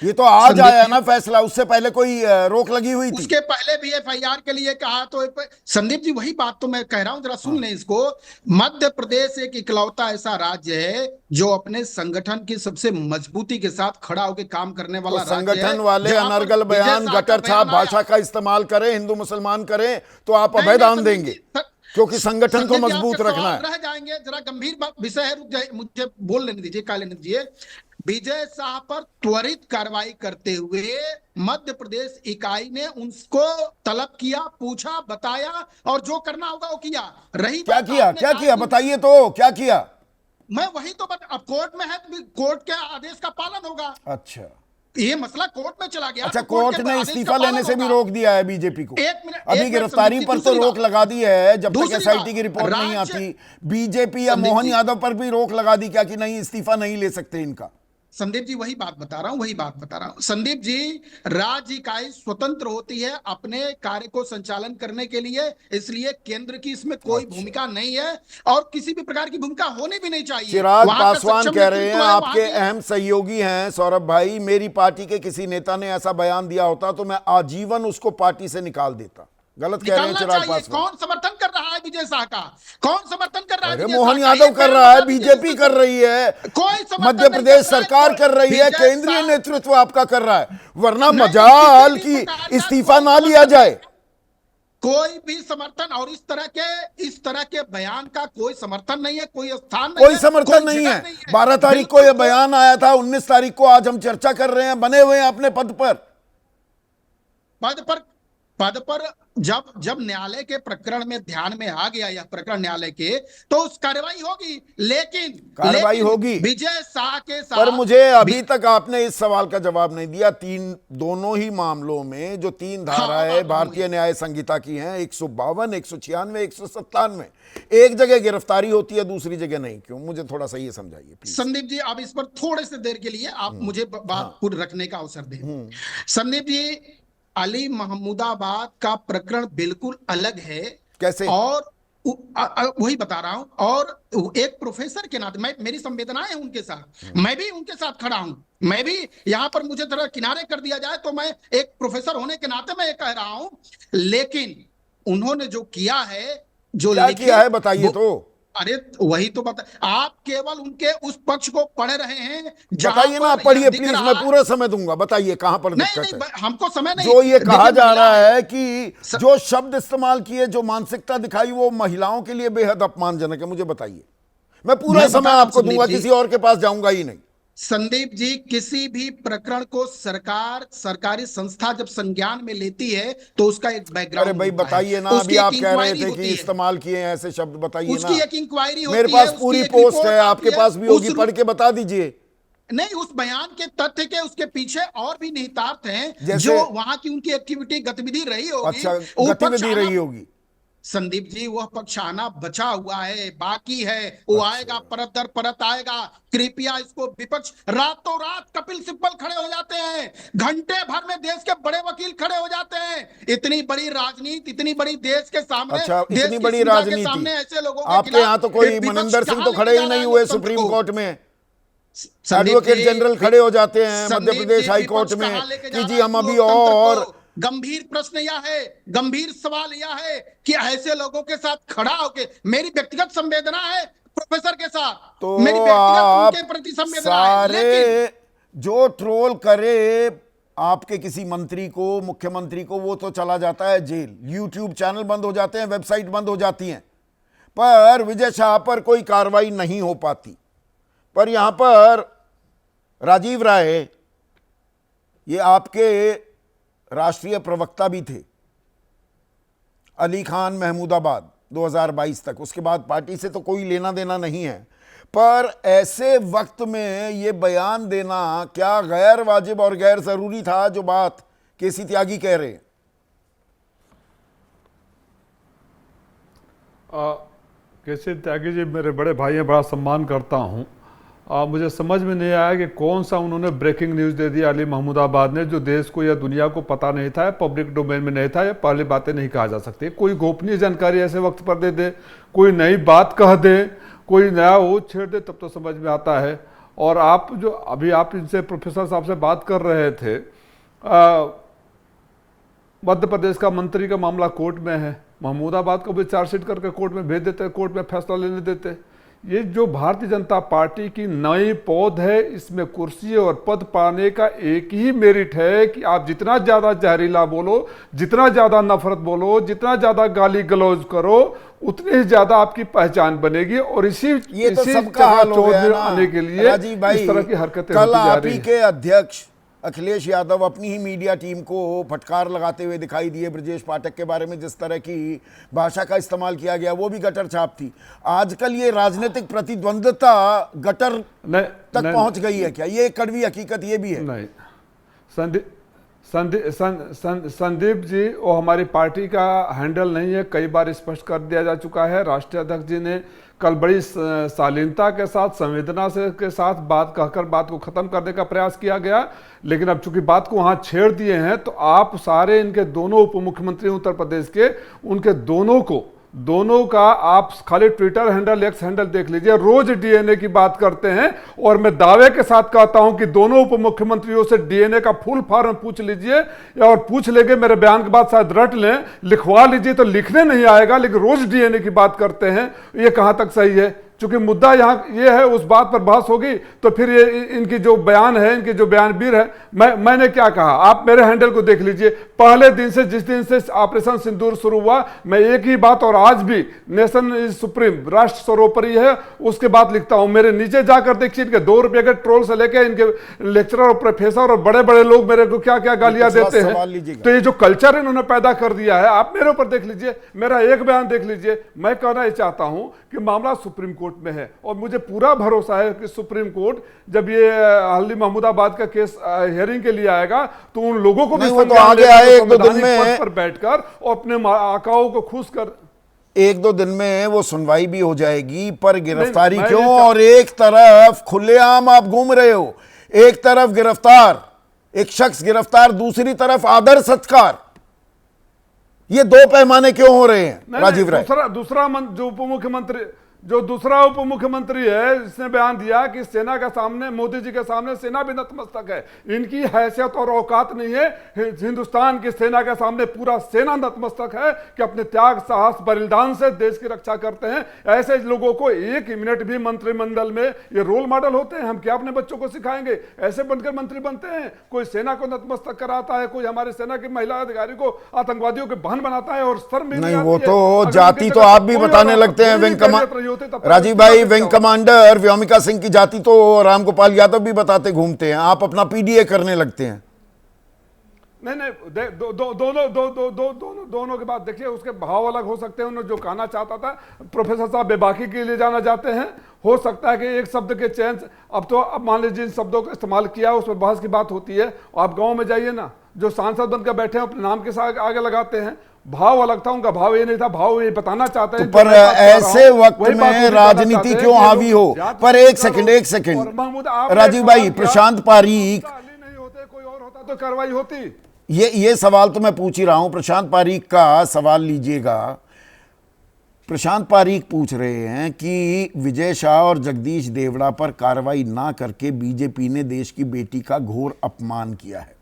ये तो आज संदीप आया जी, ना फैसला, उससे पहले कोई रोक लगी हुई थी? उसके पहले भी एफआईआर के लिए कहा, तो संदीप जी वही बात तो मैं कह रहा हूं, जरा सुन लें इसको। मध्य प्रदेश एक इकलौता ऐसा राज्य है जो अपने संगठन की सबसे मजबूती के साथ खड़ा होकर काम करने वाला तो राज्य है। संगठन वाले जहां पर अनर्गल विजय बयान, शाह का गटर छाप बयान आया। भाषा का इस्तेमाल करें, हिंदू मुसलमान करें, तो आप नहीं, अभयदान संदीप देंगे, जी, क्योंकि संगठन को संदीप जी, मजबूत आपके रखना सवाल है। रह जाएंगे, जरा गंभीर विषय है, रुक जाइए, मुझे बोल लेने दीजिए, क्या लेने दीजिए। विजय शाह पर त्वरित कार्रवाई करते हुए मध्य प्रदेश इकाई ने उनको तलब किया, पूछा, बताया, और जो करना होगा वो किया। रही क्या बात किया? आपने क्या कहा किया? कि- बताइए तो, क्या किया? मैं वही तो अब कोर्ट में है तो कोर्ट के आदेश का पालन होगा। अच्छा ये मसला कोर्ट में चला गया अच्छा, तो कोर्ट कोर्ट के ने आदेश इस्तीफा का पालन लेने से भी होगा। रोक दिया है बीजेपी को। एक मिनट, अभी गिरफ्तारी पर तो रोक लगा दी है, जब तक दूसरी एसआईटी की बात, रिपोर्ट नहीं राज्य- आती। बीजेपी या संदीप मोहन जी, यादव पर भी रोक लगा दी क्या, कि नहीं, इस्तीफा नहीं ले सकते इनका? संदीप जी वही बात बता रहा हूं, संदीप जी, राज्य इकाई स्वतंत्र होती है अपने कार्य को संचालन करने के लिए, इसलिए केंद्र की इसमें कोई भूमिका नहीं है और किसी भी प्रकार की भूमिका होनी भी नहीं चाहिए। चिराग वहां का पासवान सक्षम कह रहे हैं, नेतृत्व है, आपके वहां की- अहम सहयोगी हैं सौरभ भाई, मेरी पार्टी के किसी नेता ने ऐसा बयान दिया होता तो मैं आजीवन उसको पार्टी से निकाल देता। गलत कह रहे हैं निकालना चिराग चाहिए। पासवान। कौन समर्थन कर रहा है विजय शाह का? कौन समर्थन कर रहा है? अरे विजय मोहन शाह का? यादव एक कर बयान रहा है, बता दीजिए, बीजेपी कर रही है, कोई समर्थन मध्य नहीं प्रदेश कर रहा है, सरकार कर रही है, विजय केंद्रीय शाह- नेतृत्व आपका कर रहा है, वरना नहीं, मजाल किसी भी की प्रकार का इस्तीफा कोई ना लिया जाए। कोई भी समर्थन और इस तरह के बयान का कोई समर्थन नहीं है, कोई स्थान नहीं कोई है, समर्थन कोई नहीं जगह है। 12 तारीख को बिल्कुल यह बयान आया था, 19 तारीख को आज हम चर्चा कर रहे हैं, बने हुए हैं अपने पद पर जब न्यायालय के प्रकरण में ध्यान में आ गया यह प्रकरण न्यायालय के, तो उस कार्रवाई होगी, कार्रवाई होगी। विजय शाह के साथ। पर मुझे अभी तक आपने इस सवाल का जवाब नहीं दिया। दोनों ही मामलों में जो 3 धाराएं भारतीय न्याय संहिता की हैं, 152, 196, 197, एक जगह गिरफ्तारी होती है, दूसरी जगह नहीं, क्यों? मुझे थोड़ा सा ये समझाइए प्लीज। संदीप जी, आप इस पर थोड़े से देर के लिए आप मुझे बात पूरी रखने का अवसर दें। संदीप जी, अली महमूदाबाद का प्रकरण बिल्कुल अलग है। कैसे? और वही बता रहा हूं, और एक प्रोफेसर के नाते मेरी संवेदनाएं हैं उनके साथ, मैं भी उनके साथ खड़ा हूं। मैं भी यहां पर मुझे थोड़ा किनारे कर दिया जाए तो मैं एक प्रोफेसर होने के नाते मैं ये कह रहा हूं, लेकिन उन्होंने जो किया है, जो क्या किया है बताइए तो। अरे वही तो बता, आप केवल उनके उस पक्ष को पढ़ रहे हैं। बताइए ना, पढ़िए प्लीज, मैं पूरा समय दूंगा, बताइए कहां पर नहीं, दिक्कत है। हमको समय नहीं। जो ये कहा देखिए, जा रहा है कि जो शब्द इस्तेमाल किए, जो मानसिकता दिखाई, वो महिलाओं के लिए बेहद अपमानजनक है, मुझे बताइए। मैं पूरा समय आपको दूंगा, किसी और के पास जाऊंगा ही नहीं। संदीप जी, किसी भी प्रकरण को सरकारी संस्था जब संज्ञान में लेती है तो उसका एक बैकग्राउंड। अरे भाई बताइए ना, अभी आप कह रहे थे कि इस्तेमाल किए हैं ऐसे शब्द, बताइए ना। उसकी एक इंक्वायरी होती है, मेरे पास पूरी पोस्ट है, आपके पास भी होगी, पढ़ के बता दीजिए। नहीं, उस बयान के तथ्य के उसके पीछे और भी निहितार्थ हैं, जैसे? जो वहां की उनकी एक्टिविटी गतिविधि रही होगी। अच्छा, गतिविधि रही होगी। संदीप जी, वह पक्ष आना बचा हुआ है, बाकी है, वो आएगा, परत दर परत आएगा। कृपया इसको विपक्ष, रातों रात कपिल सिब्बल खड़े हो जाते हैं, घंटे भर में देश के बड़े वकील खड़े हो जाते हैं। इतनी बड़ी राजनीति, इतनी बड़ी देश के सामने, अच्छा, देश इतनी की बड़ी सुविधा के राजनीति सामने ऐसे लोगों के आपके यहाँ तो कोई मनिंदर सिंह तो खड़े ही नहीं हुए सुप्रीम कोर्ट में, एडवोकेट जनरल खड़े हो जाते हैं मध्य प्रदेश हाई कोर्ट में कि जी हम अभी और। गंभीर प्रश्न यह है, गंभीर सवाल यह है कि ऐसे लोगों के साथ खड़ा होके, मेरी व्यक्तिगत संवेदना है, प्रोफेसर के साथ, तो मेरी व्यक्तिगत आप उनके प्रति संवेदना है, सारे लेकिन जो ट्रोल करे आपके किसी मंत्री को, मुख्यमंत्री को, वो तो चला जाता है जेल, यूट्यूब चैनल बंद हो जाते हैं, वेबसाइट बंद हो जाती हैं, पर विजय शाह पर कोई कार्रवाई नहीं हो पाती। पर यहां पर राजीव राय, ये आपके राष्ट्रीय प्रवक्ता भी थे, अली खान महमूदाबाद 2022 तक, उसके बाद पार्टी से तो कोई लेना देना नहीं है, पर ऐसे वक्त में ये बयान देना क्या गैर वाजिब और गैर जरूरी था, जो बात केसी त्यागी कह रहे हैं? केसी त्यागी जी मेरे बड़े भाई हैं, बड़ा सम्मान करता हूं। मुझे समझ में नहीं आया कि कौन सा उन्होंने ब्रेकिंग न्यूज़ दे दिया अली महमूदाबाद ने, जो देश को या दुनिया को पता नहीं था, पब्लिक डोमेन में नहीं था। ये पहली बातें नहीं कहा जा सकती। कोई गोपनीय जानकारी ऐसे वक्त पर दे दे, कोई नई बात कह दे, कोई नया वो छेड़ दे, तब तो समझ में आता है। और आप जो अभी आप इनसे प्रोफेसर साहब से बात कर रहे थे, मध्य प्रदेश का मंत्री का मामला कोर्ट में है, महमूदाबाद को भी चार्जशीट करके कोर्ट में भेज देते, कोर्ट में फैसला लेने देते। ये जो भारतीय जनता पार्टी की नई पौध है, इसमें कुर्सी और पद पाने का एक ही मेरिट है कि आप जितना ज्यादा जहरीला बोलो, जितना ज्यादा नफरत बोलो, जितना ज्यादा गाली गलौज करो, उतनी ही ज्यादा आपकी पहचान बनेगी। और ये तो सबका हाल हो गया ना आने के लिए राजीव भाई, इस तरह की हरकतें कल होती जा आप रही ही हैं। के अध्यक्ष अखिलेश यादव अपनी ही मीडिया टीम को फटकार लगाते हुए दिखाई दिए ब्रजेश पाठक के बारे में, जिस तरह की भाषा का इस्तेमाल किया गया वो भी गटर छाप थी। आजकल ये राजनीतिक प्रतिद्वंद्विता गटर तक पहुंच गई है क्या? ये कड़वी हकीकत ये भी है। नहीं, संदीप जी, वो हमारी पार्टी का हैंडल नहीं है, कई बार स्पष्ट कर दिया जा चुका है। राष्ट्रीय अध्यक्ष जी ने कल बड़ी शालीनता के साथ, संवेदना से के साथ बात कहकर बात को खत्म करने का प्रयास किया गया, लेकिन अब चूंकि बात को वहां छेड़ दिए हैं, तो आप सारे इनके दोनों उप मुख्यमंत्री उत्तर प्रदेश के, उनके दोनों का आप खाली ट्विटर हैंडल, एक्स हैंडल देख लीजिए, रोज डीएनए की बात करते हैं। और मैं दावे के साथ कहता हूं कि दोनों उप मुख्यमंत्रियों से डीएनए का फुल फॉर्म पूछ लीजिए, और पूछ लेंगे, मेरे बयान के बाद शायद रट लें, लिखवा लीजिए, तो लिखने नहीं आएगा, लेकिन रोज डीएनए की बात करते हैं। ये कहां तक सही है? चूंकि मुद्दा यहाँ ये है, उस बात पर बहस होगी, तो फिर ये इनकी जो बयान है, इनके जो बयानवीर है, मैंने क्या कहा, आप मेरे हैंडल को देख लीजिए। पहले दिन से, जिस दिन से ऑपरेशन सिंदूर शुरू हुआ, मैं एक ही बात, और आज भी नेशन इज सुप्रीम, राष्ट्र सर्वोपरि है, उसके बाद लिखता हूं। मेरे नीचे जाकर देखिए, इनके 2 रुपए के ट्रोल से लेकर इनके लेक्चरर और प्रोफेसर और बड़े बड़े लोग मेरे को क्या क्या गालियां देते हैं। तो ये जो कल्चर इन्होंने पैदा कर दिया है, आप मेरे ऊपर देख लीजिए, मेरा एक बयान देख लीजिए। मैं कहना चाहता हूं कि मामला सुप्रीम कोर्ट में है, और मुझे पूरा भरोसा है कि सुप्रीम कोर्ट जब ये अली महमूदाबाद का केस हियरिंग के लिए आएगा, तो उन लोगों को भी वो तो आगे आए 1-2 दिन में पर बैठकर और अपने आकाओं को खुश कर 1-2 दिन में वो सुनवाई भी हो जाएगी। पर गिरफ्तारी क्यों? और एक तरफ खुलेआम आप घूम रहे हो, एक तरफ गिरफ्तार, एक शख्स गिरफ्तार, दूसरी तरफ आदर सत्कार, ये 2 पैमाने क्यों हो रहे हैं राजीव राय? दूसरा जो उप मुख्यमंत्री, जो दूसरा उप मुख्यमंत्री है, जिसने बयान दिया कि सेना के सामने, मोदी जी के सामने सेना भी नतमस्तक है। इनकी हैसियत और औकात नहीं है। हिंदुस्तान की सेना के सामने पूरा सेना नतमस्तक है कि अपने त्याग, साहस, बलिदान से देश की रक्षा करते हैं। ऐसे लोगों को 1 मिनट भी मंत्रिमंडल में ये रोल मॉडल होते हैं। हम क्या अपने बच्चों को सिखाएंगे? ऐसे बनकर मंत्री बनते हैं? कोई सेना को नतमस्तक कराता है, कोई हमारे सेना की महिला अधिकारी को आतंकवादियों के बहन बनाता है, और शर्म नहीं, वो तो जाति तो आप भी बताने लगते हैं। राजीव भाई, विंग कमांडर व्योमिका सिंह की जाति तो रामगोपाल यादव भी बताते घूमते हैं, आप अपना पीडीए करने लगते हैं। नहीं, दोनों के बाद देखिए, उसके भाव अलग हो सकते हैं। उन्होंने जो कहना चाहता था, प्रोफेसर साहब बेबाकी के लिए जाना चाहते हैं, हो सकता है कि एक शब्द के चेंज, अब मान लीजिए जिन शब्दों का इस्तेमाल किया उस पर बहस की बात होती है। आप गांव में जाइए ना, जो सांसद बनकर बैठे हैं अपने नाम के साथ आगे लगाते हैं, भाव अलग था उनका, भाव ये नहीं था, भाव ये बताना चाहते हैं। पर ऐसे वक्त में राजनीति क्यों हावी हो? पर एक सेकंड राजीव भाई, प्रशांत पारीक नहीं होते, कोई और होता तो कार्रवाई होती। ये सवाल तो मैं पूछ ही रहा हूं, प्रशांत पारीक का सवाल लीजिएगा। प्रशांत पारीक पूछ रहे हैं कि विजय शाह और जगदीश देवड़ा पर कार्रवाई ना करके बीजेपी ने देश की बेटी का घोर अपमान किया है।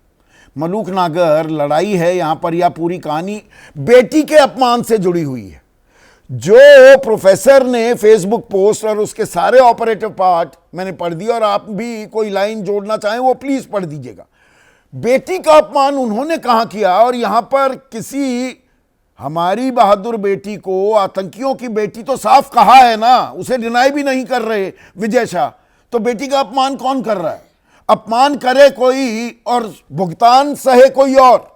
मलूक नागर लड़ाई है यहां पर, या पूरी कहानी बेटी के अपमान से जुड़ी हुई है? जो प्रोफेसर ने फेसबुक पोस्ट और उसके सारे ऑपरेटिव पार्ट मैंने पढ़ दिया, और आप भी कोई लाइन जोड़ना चाहें वो प्लीज पढ़ दीजिएगा। बेटी का अपमान उन्होंने कहां किया, और यहां पर किसी हमारी बहादुर बेटी को आतंकियों की बेटी तो साफ कहा है ना, उसे डिनाई भी नहीं कर रहे विजय शाह। तो बेटी का अपमान कौन कर रहा है? अपमान करे कोई और भुगतान सहे कोई और।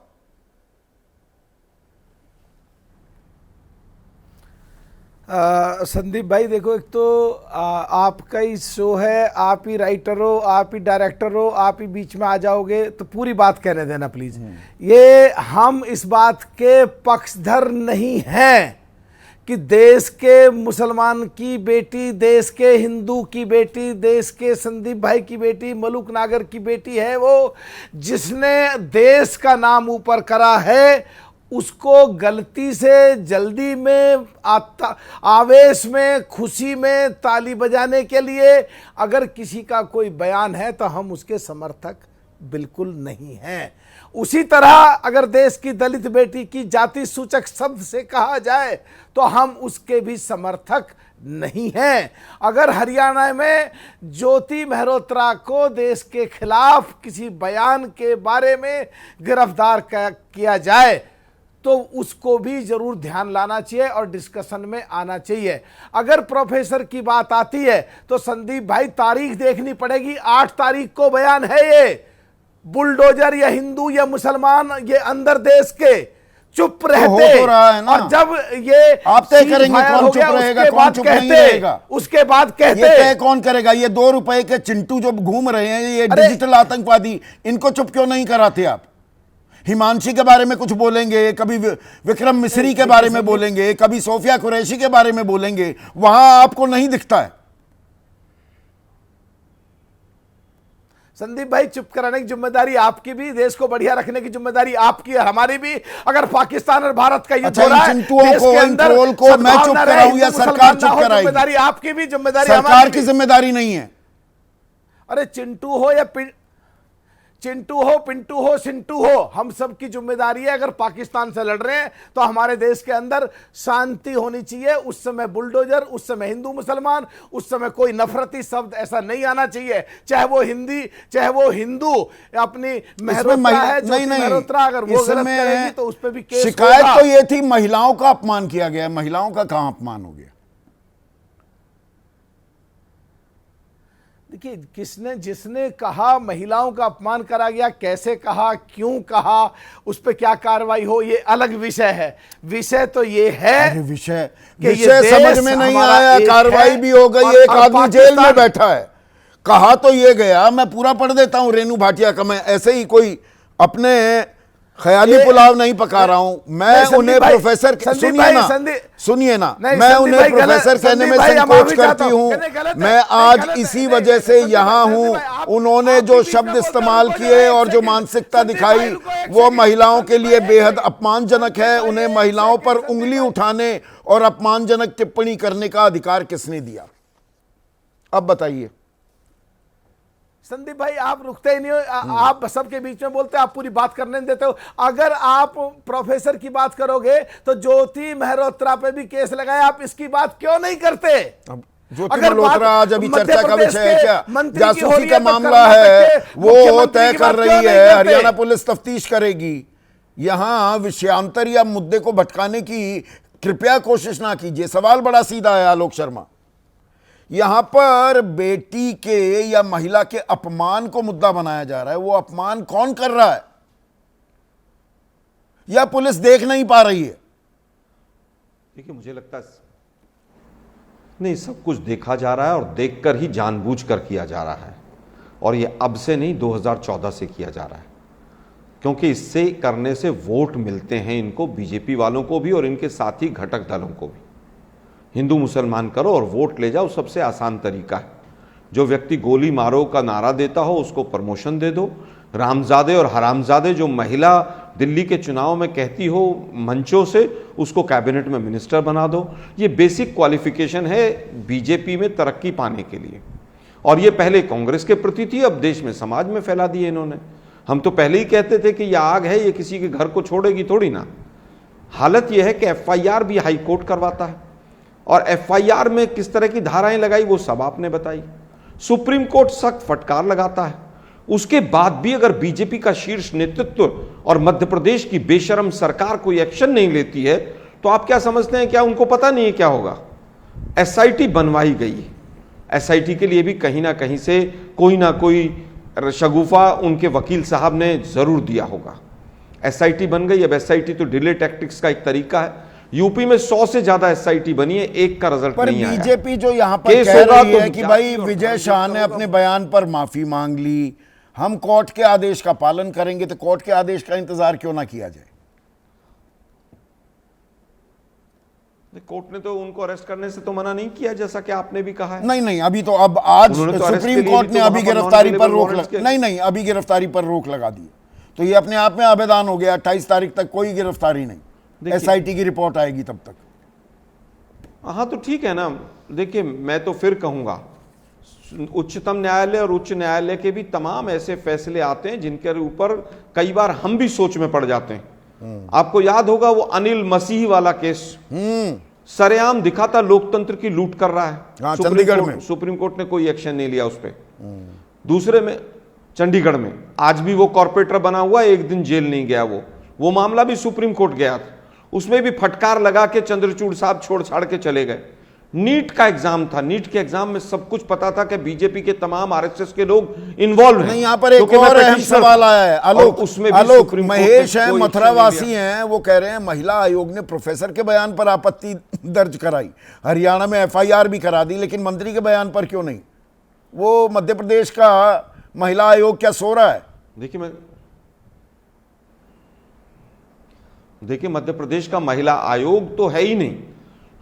संदीप भाई देखो, एक तो आपका ही शो है, आप ही राइटर हो, आप ही डायरेक्टर हो, आप ही बीच में आ जाओगे तो पूरी बात कहने देना प्लीज। ये हम इस बात के पक्षधर नहीं हैं कि देश के मुसलमान की बेटी, देश के हिंदू की बेटी, देश के संदीप भाई की बेटी, मलूक नागर की बेटी है वो, जिसने देश का नाम ऊपर करा है, उसको गलती से जल्दी में आवेश में, खुशी में ताली बजाने के लिए अगर किसी का कोई बयान है तो हम उसके समर्थक बिल्कुल नहीं हैं। उसी तरह अगर देश की दलित बेटी की जाति सूचक शब्द से कहा जाए तो हम उसके भी समर्थक नहीं हैं। अगर हरियाणा में ज्योति मेहरोत्रा को देश के खिलाफ किसी बयान के बारे में गिरफ्तार किया जाए तो उसको भी जरूर ध्यान लाना चाहिए और डिस्कशन में आना चाहिए। अगर प्रोफेसर की बात आती है तो संदीप भाई तारीख देखनी पड़ेगी, 8 तारीख को बयान है ये। बुलडोजर या हिंदू या मुसलमान ये अंदर देश के चुप रहते तो रहा है ना। और जब ये आप तय करेंगे कौन चुप रहेगा कौन चुप नहीं रहेगा, उसके बाद कहते ये तय कौन करेगा? ये 2 रुपए के चिंटू जो घूम रहे हैं, ये डिजिटल आतंकवादी, इनको चुप क्यों नहीं कराते आप? हिमांशी के बारे में कुछ बोलेंगे, कभी विक्रम मिस्री के बारे में बोलेंगे, कभी सोफिया कुरैशी के बारे में बोलेंगे, वहां आपको नहीं दिखता है। संदीप भाई चुप कराने की जिम्मेदारी आपकी भी, देश को बढ़िया रखने की जिम्मेदारी आपकी है, हमारी भी। अगर पाकिस्तान और भारत का युद्ध हो रहा है, देश के अंदर को मैं चुप कराऊं या सरकार चुप कराएगी? जिम्मेदारी आपकी भी, जिम्मेदारी सरकार की जिम्मेदारी नहीं है। अरे चिंटू हो या चिंटू हो, पिंटू हो, सिंटू हो, हम सब की जिम्मेदारी है। अगर पाकिस्तान से लड़ रहे हैं तो हमारे देश के अंदर शांति होनी चाहिए। उस समय बुलडोजर, उस समय हिंदू मुसलमान, उस समय कोई नफरती शब्द ऐसा नहीं आना चाहिए, चाहे वो हिंदी चाहे वो हिंदू। अपनी मेहरोत्रा है, नहीं मेहरोत्रा अगर वो गलत करेगी तो उस पर भी केस शिकायत तो ये थी महिलाओं का अपमान किया गया। महिलाओं का कहां अपमान हो गया? देखिए, जिसने कहा महिलाओं का अपमान करा गया, कैसे कहा, क्यों कहा, उस पर क्या कार्रवाई हो, ये अलग विषय है। विषय तो ये है विषय समझ में नहीं आया, कार्रवाई भी हो गई, एक आदमी जेल में बैठा है। कहा तो ये गया, मैं पूरा पढ़ देता हूं रेनू भाटिया का, मैं ऐसे ही कोई अपने ख्याली पुलाव नहीं पका रहा हूं। मैं उन्हें प्रोफेसर सुनिए ना, मैं उन्हें प्रोफेसर कहने में संकोच करती हूं। मैं आज इसी वजह से यहां हूं। उन्होंने जो शब्द इस्तेमाल किए और जो मानसिकता दिखाई वो महिलाओं के लिए बेहद अपमानजनक है। उन्हें महिलाओं पर उंगली उठाने और अपमानजनक टिप्पणी करने का अधिकार किसने दिया? अब बताइए। संदीप भाई आप रुकते ही नहीं हो, आप सबके बीच में बोलते, आप पूरी बात करने नहीं देते हो। अगर आप प्रोफेसर की बात करोगे तो ज्योति मेहरोत्रा पे भी केस लगाए, आप इसकी बात क्यों नहीं करते? ज्योति मेहरोत्रा आज अभी चर्चा का विषय है क्या? जासूसी का मामला है, वो तय कर रही है, हरियाणा पुलिस तफ्तीश करेगी। यहां विषयांतर या मुद्दे को भटकाने की कृपया कोशिश ना कीजिए। सवाल बड़ा सीधा है आलोक शर्मा। यहां पर बेटी के या महिला के अपमान को मुद्दा बनाया जा रहा है। वो अपमान कौन कर रहा है या पुलिस देख नहीं पा रही है? देखिए, मुझे लगता है नहीं, सब कुछ देखा जा रहा है और देखकर ही जानबूझकर किया जा रहा है। और ये अब से नहीं, 2014 से किया जा रहा है, क्योंकि इससे करने से वोट मिलते हैं इनको, बीजेपी वालों को भी और इनके साथी घटक दलों को भी। हिंदू मुसलमान करो और वोट ले जाओ, सबसे आसान तरीका है। जो व्यक्ति गोली मारो का नारा देता हो उसको प्रमोशन दे दो। रामजादे और हरामजादे जो महिला दिल्ली के चुनाव में कहती हो मंचों से, उसको कैबिनेट में मिनिस्टर बना दो। ये बेसिक क्वालिफिकेशन है बीजेपी में तरक्की पाने के लिए। और ये पहले कांग्रेस के प्रति थी, अब देश में समाज में फैला दी इन्होंने। हम तो पहले ही कहते थे कि यह आग है, ये किसी के घर को छोड़ेगी थोड़ी ना। हालत यह है कि FIR भी हाई कोर्ट करवाता है। और एफआईआर में किस तरह की धाराएं लगाई वो सब आपने बताई। सुप्रीम कोर्ट सख्त फटकार लगाता है, उसके बाद भी अगर बीजेपी का शीर्ष नेतृत्व और मध्य प्रदेश की बेशरम सरकार कोई एक्शन नहीं लेती है तो आप क्या समझते हैं, क्या उनको पता नहीं है क्या होगा? एसआईटी बनवाई गई, एसआईटी के लिए भी कहीं ना कहीं से कोई ना कोई शगुफा उनके वकील साहब ने जरूर दिया होगा। एसआईटी बन गई। अब एसआईटी तो डिले टैक्टिक्स का एक तरीका है। यूपी में 100 से ज्यादा एसआईटी बनी है, एक का रिजल्ट नहीं आया। बीजेपी जो यहाँ पर कह रही है कि भाई विजय शाह ने अपने बयान पर माफी मांग ली, हम कोर्ट के आदेश का पालन करेंगे, तो कोर्ट के आदेश का इंतजार क्यों ना किया जाए? कोर्ट ने तो उनको अरेस्ट करने से तो मना नहीं किया, जैसा कि आपने भी कहा है। नहीं, अभी तो अब आज सुप्रीम कोर्ट ने अभी गिरफ्तारी पर रोक अभी गिरफ्तारी पर रोक लगा दी, तो ये अपने आप में आवेदन हो गया। 28 तारीख तक कोई गिरफ्तारी नहीं, एसआईटी की रिपोर्ट आएगी तब तक। हाँ तो ठीक है ना। देखिए मैं तो फिर कहूंगा, उच्चतम न्यायालय और उच्च न्यायालय के भी तमाम ऐसे फैसले आते हैं जिनके ऊपर कई बार हम भी सोच में पड़ जाते हैं। आपको याद होगा वो अनिल मसीह वाला केस, सरेआम दिखा था लोकतंत्र की लूट कर रहा है। चंडीगढ़ में सुप्रीम कोर्ट ने कोई एक्शन नहीं लिया उस पर। दूसरे में चंडीगढ़ में आज भी वो कॉर्पोरेटर बना हुआ, एक दिन जेल नहीं गया। वो मामला भी सुप्रीम कोर्ट गया था, उसमें भी फटकार लगा के चंद्रचूड़ साहब छोड़ छाड़ के चले गए। नीट का एग्जाम था, नीट के एग्जाम में सब कुछ पता था कि बीजेपी के तमाम आरएसएस के लोग इन्वॉल्व हैं। यहाँ पर एक और अहम सवाल आया है। आलोक महेश है, मथुरावासी हैं, वो कह रहे हैं महिला आयोग ने प्रोफेसर के बयान पर आपत्ति दर्ज कराई, हरियाणा में एफआईआर भी करा दी, लेकिन मंत्री के बयान पर क्यों नहीं? वो मध्य प्रदेश का महिला आयोग क्या सो रहा है? देखिए मध्य प्रदेश का महिला आयोग तो है ही नहीं।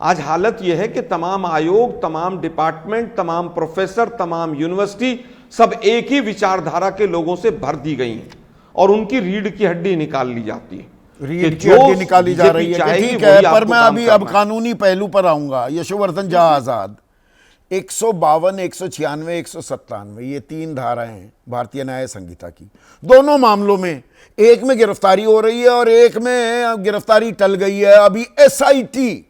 आज हालत यह है कि तमाम आयोग, तमाम डिपार्टमेंट, तमाम प्रोफेसर, तमाम यूनिवर्सिटी सब एक ही विचारधारा के लोगों से भर दी गई हैं और उनकी रीढ़ की हड्डी निकाल ली जाती है। रीढ़ की हड्डी निकाली जा रही है, ठीक है। पर मैं अभी अब कानूनी पहलू पर आऊंगा। यशोवर्धन झा आजाद, 152, 196, 197 ये 3 धाराएं हैं भारतीय न्याय संहिता की। दोनों मामलों में एक में गिरफ्तारी हो रही है और एक में गिरफ्तारी टल गई है। अभी एसआईटी,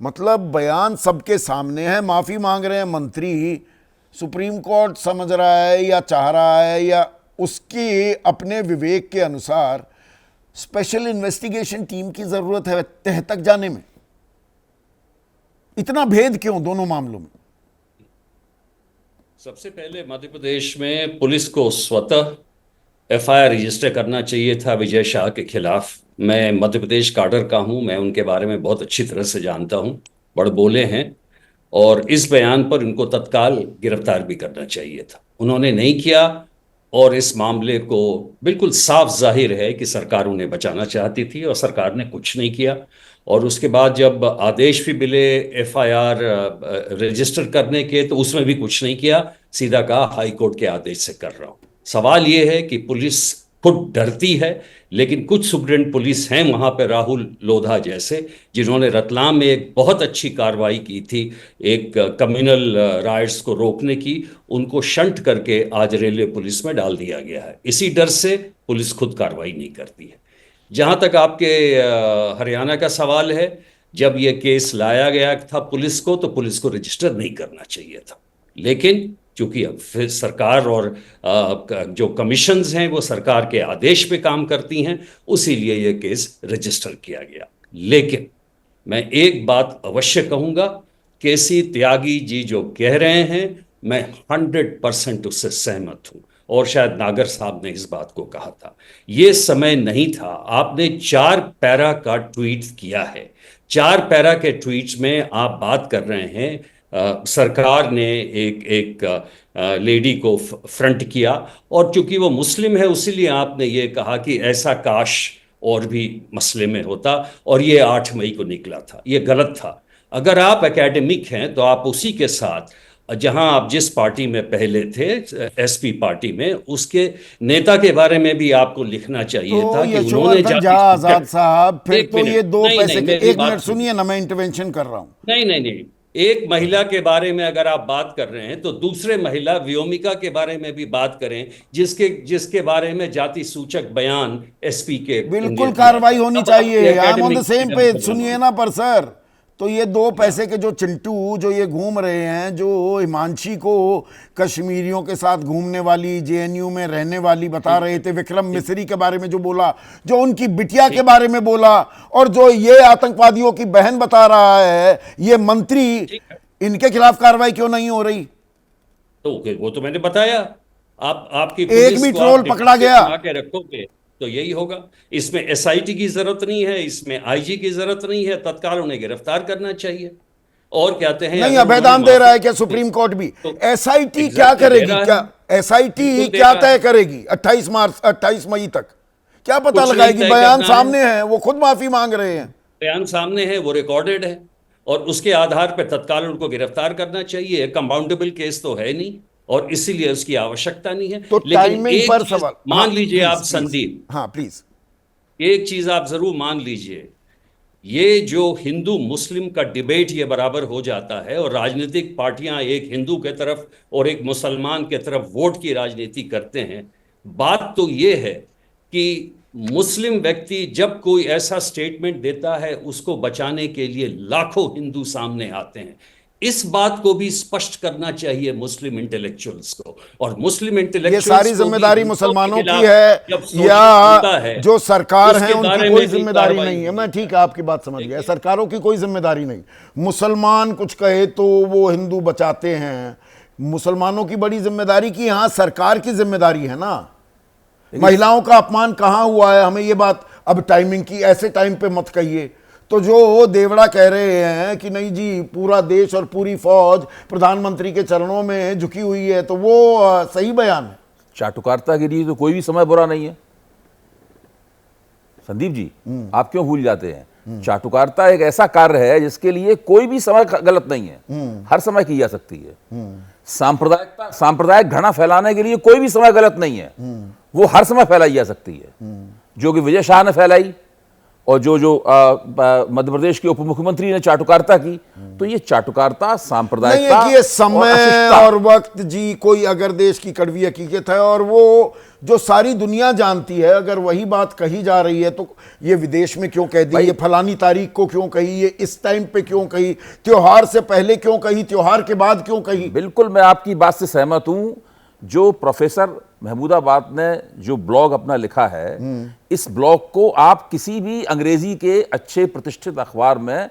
मतलब बयान सबके सामने है, माफी मांग रहे हैं मंत्री। सुप्रीम कोर्ट समझ रहा है या चाह रहा है या उसकी अपने विवेक के अनुसार स्पेशल इन्वेस्टिगेशन टीम की जरूरत है तह तक जाने में? इतना भेद क्यों दोनों मामलों में? सबसे पहले मध्य प्रदेश में पुलिस को स्वतः एफआईआर रजिस्टर करना चाहिए था विजय शाह के खिलाफ। मैं मध्य प्रदेश काडर का हूं, मैं उनके बारे में बहुत अच्छी तरह से जानता हूं, बड़ बोले हैं, और इस बयान पर उनको तत्काल गिरफ्तार भी करना चाहिए था। उन्होंने नहीं किया और इस मामले को बिल्कुल साफ जाहिर है कि सरकार उन्हें बचाना चाहती थी और सरकार ने कुछ नहीं किया। और उसके बाद जब आदेश भी मिले एफआईआर रजिस्टर करने के, तो उसमें भी कुछ नहीं किया, सीधा कहा हाई कोर्ट के आदेश से कर रहा हूं। सवाल यह है कि पुलिस खुद डरती है, लेकिन कुछ सुप्रीम पुलिस हैं वहां पे, राहुल लोधा जैसे, जिन्होंने रतलाम में एक बहुत अच्छी कार्रवाई की थी एक कम्युनल राइट्स को रोकने की, उनको शंट करके आज रेलवे पुलिस में डाल दिया गया है। इसी डर से पुलिस खुद कार्रवाई नहीं करती है। जहां तक आपके हरियाणा का सवाल है, जब यह केस लाया गया था पुलिस को, तो पुलिस को रजिस्टर नहीं करना चाहिए था, लेकिन चूंकि अब फिर सरकार और जो कमीशंस हैं वो सरकार के आदेश पे काम करती हैं, उसीलिए ये केस रजिस्टर किया गया। लेकिन मैं एक बात अवश्य कहूंगा, केसी त्यागी जी जो कह रहे हैं, मैं 100% उससे सहमत हूं, और शायद नागर साहब ने इस बात को कहा था। ये समय नहीं था। आपने 4 पैरा का ट्वीट किया है, 4 पैरा के ट्वीट्स में आप बात कर रहे हैं सरकार ने एक लेडी को फ्रंट किया, और चूंकि वो मुस्लिम है उसीलिए आपने ये कहा कि ऐसा काश और भी मसले में होता, और ये 8 मई को निकला था। ये गलत था। अगर आप एकेडमिक हैं तो आप उसी के साथ, जहां आप जिस पार्टी में पहले थे, एसपी पार्टी में, उसके नेता के बारे में भी आपको लिखना चाहिए था कि उन्होंने आजाद साहब, फिर तो ये 2 पैसे के, 1 मिनट सुनिए ना, मैं इंटरवेंशन कर रहा हूं। नहीं, एक महिला के बारे में अगर आप बात कर रहे हैं तो दूसरे महिला व्योमिका के बारे में भी बात करें, जिसके बारे में जाति सूचक बयान एसपी के। बिल्कुल कार्रवाई होनी चाहिए। I am on the same page. सुनिए ना, पर सर तो ये दो पैसे के जो चिंटू जो ये घूम रहे हैं, जो हिमांशी को कश्मीरियों के साथ घूमने वाली, जेएनयू में रहने वाली बता रहे थे, विक्रम मिस्री के बारे में जो बोला, जो उनकी बिटिया के बारे में बोला, और जो ये आतंकवादियों की बहन बता रहा है ये मंत्री, इनके खिलाफ कार्रवाई क्यों नहीं हो रही? तो वो तो मैंने बताया, आपकी एक भी ट्रोल पकड़ा गया के रखोगे तो यही होगा। इसमें एसआईटी की जरूरत नहीं है, इसमें आईजी की जरूरत नहीं है, तत्काल उन्हें गिरफ्तार करना चाहिए। और कहते हैं नहीं, अभयदान दे रहा है क्या सुप्रीम कोर्ट भी? एसआईटी क्या करेगी? क्या एसआईटी क्या तय करेगी 28 मई तक? क्या पता लगाएगी? बयान सामने है, वो खुद माफी मांग रहे हैं, बयान सामने है, वो रिकॉर्डेड है, और उसके आधार पर तत्काल उनको गिरफ्तार करना चाहिए। कंपाउंडेबल केस तो है नहीं और इसीलिए उसकी आवश्यकता नहीं है। तो लेकिन एक पर चीज सवाल मान लीजिए आप संदीप, हाँ प्लीज, एक चीज आप जरूर मान लीजिए, ये जो हिंदू मुस्लिम का डिबेट ये बराबर हो जाता है और राजनीतिक पार्टियां एक हिंदू के तरफ और एक मुसलमान के तरफ वोट की राजनीति करते हैं। बात तो ये है कि मुस्लिम व्यक्ति जब कोई ऐसा स्टेटमेंट देता है उसको बचाने के लिए लाखों हिंदू सामने आते हैं। इस बात को भी स्पष्ट करना चाहिए मुस्लिम इंटेलेक्चुअल्स को, और मुस्लिम इंटेलेक्चुअल्स ये सारी जिम्मेदारी मुसलमानों की है या जो सरकार है उनकी कोई जिम्मेदारी नहीं है? मैं ठीक है, आपकी बात समझ गया, सरकारों की कोई जिम्मेदारी नहीं। मुसलमान कुछ कहे तो वो हिंदू बचाते हैं, मुसलमानों की बड़ी जिम्मेदारी की यहाँ सरकार की जिम्मेदारी है ना। महिलाओं का अपमान कहाँ हुआ है? हमें ये बात अब टाइमिंग की ऐसे टाइम पे मत कहिए। तो जो देवड़ा कह रहे हैं कि नहीं जी पूरा देश और पूरी फौज प्रधानमंत्री के चरणों में झुकी हुई है, तो वो सही बयान है। चाटुकारिता के लिए तो कोई भी समय बुरा नहीं है संदीप जी, आप क्यों भूल जाते हैं? चाटुकारिता एक ऐसा कार्य है जिसके लिए कोई भी समय गलत नहीं है, हर समय की जा सकती है। सांप्रदायिक घृणा फैलाने के लिए कोई भी समय गलत नहीं है, वो हर समय फैलाई जा सकती है, जो कि विजय शाह ने फैलाई और जो मध्य प्रदेश के उप मुख्यमंत्री ने चाटुकारिता की। तो ये चाटुकारिता, सांप्रदायिकता नहीं है कि ये समय और वक्त जी कोई अगर देश की कड़वी हकीकत है और वो जो सारी दुनिया जानती है, अगर वही बात कही जा रही है तो ये विदेश में क्यों कह दी, ये फलानी तारीख को क्यों कही, ये इस टाइम पे क्यों कही, त्योहार से पहले क्यों कही, त्योहार के बाद क्यों कही? बिल्कुल मैं आपकी बात से सहमत हूं। जो प्रोफेसर महमूदाबाद ने जो ब्लॉग अपना लिखा है, इस ब्लॉग को आप किसी भी अंग्रेजी के अच्छे प्रतिष्ठित अखबार में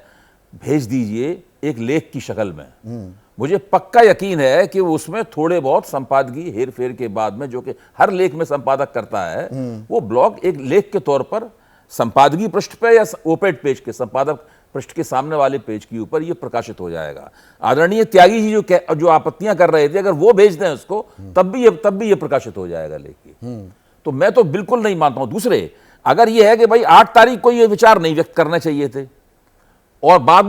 भेज दीजिए एक लेख की शक्ल में, मुझे पक्का यकीन है कि उसमें थोड़े बहुत संपादकीय हेर फेर के बाद में, जो कि हर लेख में संपादक करता है, वो ब्लॉग एक लेख के तौर पर संपादकीय पृष्ठ पे या ओपेड पेज के संपादक पृष्ठ के सामने वाले पेज के ऊपर ये प्रकाशित हो जाएगा। आदरणीय त्यागी जी जो आपत्तियां कर रहे थे, अगर वो भेज दें उसको, तब भी ये प्रकाशित हो जाएगा लेख। तो मैं तो बिल्कुल नहीं मानता हूं। दूसरे, अगर ये है कि भाई 8 तारीख को ये विचार नहीं व्यक्त करने चाहिए थे और बाद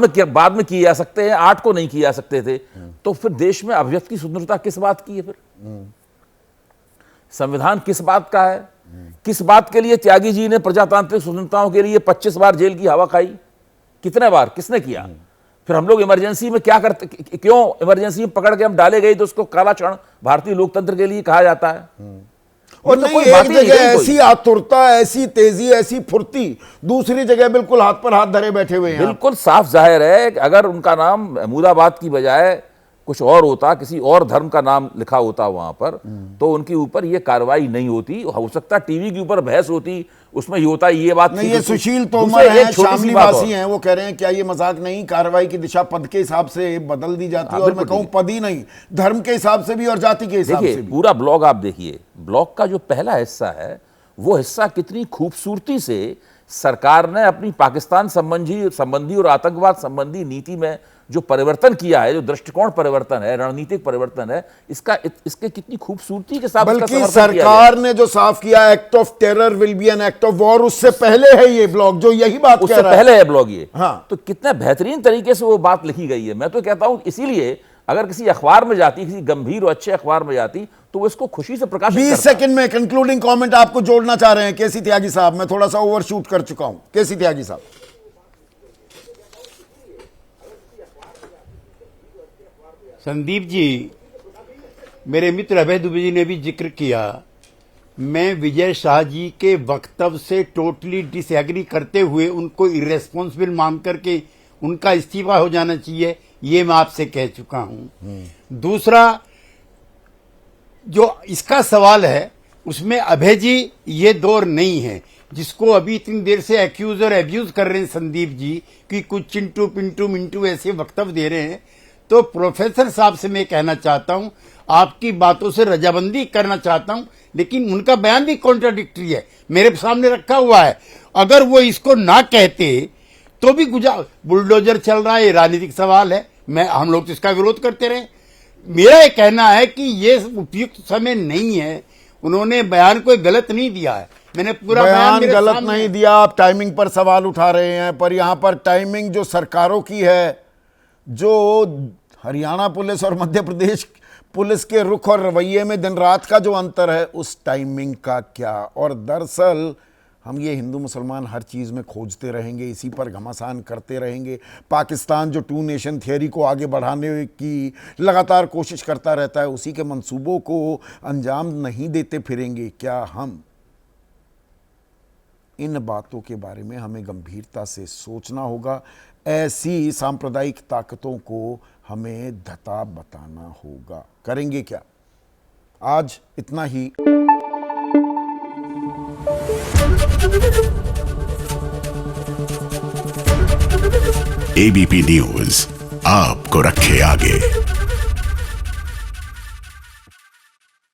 में किए जा सकते हैं, 8 को नहीं किए जा सकते थे, तो फिर देश में अभिव्यक्ति की स्वतंत्रता किस बात की है? फिर संविधान किस बात का है? किस बात के लिए त्यागी जी ने प्रजातांत्रिक स्वतंत्रताओं के लिए 25 बार जेल की हवा खाई? कितने बार, किसने किया? फिर हम लोग इमरजेंसी में क्या करते, क्यों इमरजेंसी में पकड़ के हम डाले गए तो उसको काला क्षण भारतीय लोकतंत्र के लिए कहा जाता है। और नहीं, एक जगह ऐसी आतुरता, ऐसी तेजी, ऐसी फुर्ती, दूसरी जगह बिल्कुल हाथ पर हाथ धरे बैठे हुए हैं। बिल्कुल साफ जाहिर है कि अगर उनका नाम महमूदाबाद की बजाय कुछ और होता, किसी और धर्म का नाम लिखा होता वहां पर, तो उनके ऊपर ये कार्रवाई नहीं होती। हो सकता टीवी के ऊपर बहस होती, उसमें ये होता, ये बात नहीं। ये सुशील तोमर हैं, शामली वासी हैं, वो कह रहे हैं क्या ये मजाक नहीं, कार्रवाई की दिशा पद के हिसाब से बदल दी जाती है, और मैं कहूं पद ही नहीं, धर्म के हिसाब से भी और जाति के हिसाब से भी। पूरा ब्लॉग आप देखिए, ब्लॉग का जो पहला हिस्सा है, वो हिस्सा कितनी खूबसूरती से सरकार ने अपनी पाकिस्तान संबंधी और आतंकवाद संबंधी नीति में जो परिवर्तन किया है, जो दृष्टिकोण परिवर्तन है, रणनीतिक परिवर्तन है, इसके कितनी खूबसूरती के साथ, बल्कि सरकार ने जो साफ किया, act of terror will be an act of war, उससे पहले है ये ब्लॉग जो यही बात कह रहा है, पहले है ब्लॉग ये। हाँ, तो कितने बेहतरीन तरीके से वो बात लिखी गई है। मैं तो कहता हूं इसीलिए अगर किसी अखबार में जाती, किसी गंभीर और अच्छे अखबार में जाती, तो वो इसको खुशी से प्रकाशित 20 सेकंड में कंक्लूडिंग कमेंट आपको जोड़ना चाह रहे हैं केसी त्यागी साहब। मैं थोड़ा सा ओवरशूट कर चुका हूं, केसी त्यागी साहब। संदीप जी, मेरे मित्र अभय दुबे जी ने भी जिक्र किया, मैं विजय शाह जी के वक्तव्य से टोटली डिसएग्री करते हुए उनको इरेस्पॉन्सिबल मान करके उनका इस्तीफा हो जाना चाहिए, ये मैं आपसे कह चुका हूं। दूसरा जो इसका सवाल है उसमें अभय जी ये दौर नहीं है जिसको अभी इतनी देर से एक्यूज और एब्यूज कर रहे हैं संदीप जी कि कुछ चिंटू पिंटू मिंटू ऐसे वक्तव्य दे रहे हैं। तो प्रोफेसर साहब से मैं कहना चाहता हूं, आपकी बातों से रजामंदी करना चाहता हूं, लेकिन उनका बयान भी कॉन्ट्राडिक्टरी है, मेरे सामने रखा हुआ है। अगर वो इसको ना कहते तो भी बुलडोजर चल रहा है, ये राजनीतिक सवाल है, हम लोग तो इसका विरोध करते रहे। मेरा ये कहना है कि ये उपयुक्त समय नहीं है। उन्होंने बयान कोई गलत नहीं दिया है, मैंने पूरा बयान गलत नहीं दिया, आप टाइमिंग पर सवाल उठा रहे हैं, पर यहां पर टाइमिंग जो सरकारों की है, जो हरियाणा पुलिस और मध्य प्रदेश पुलिस के रुख और रवैये में दिन रात का जो अंतर है, उस टाइमिंग का क्या। और दरअसल हम ये हिंदू मुसलमान हर चीज़ में खोजते रहेंगे, इसी पर घमासान करते रहेंगे। पाकिस्तान जो 2 नेशन थियरी को आगे बढ़ाने की लगातार कोशिश करता रहता है, उसी के मंसूबों को अंजाम नहीं देते फिरेंगे क्या हम? इन बातों के बारे में हमें गंभीरता से सोचना होगा। ऐसी सांप्रदायिक ताकतों को हमें धता बताना होगा। करेंगे क्या? आज इतना ही। एबीपी न्यूज आपको रखे आगे।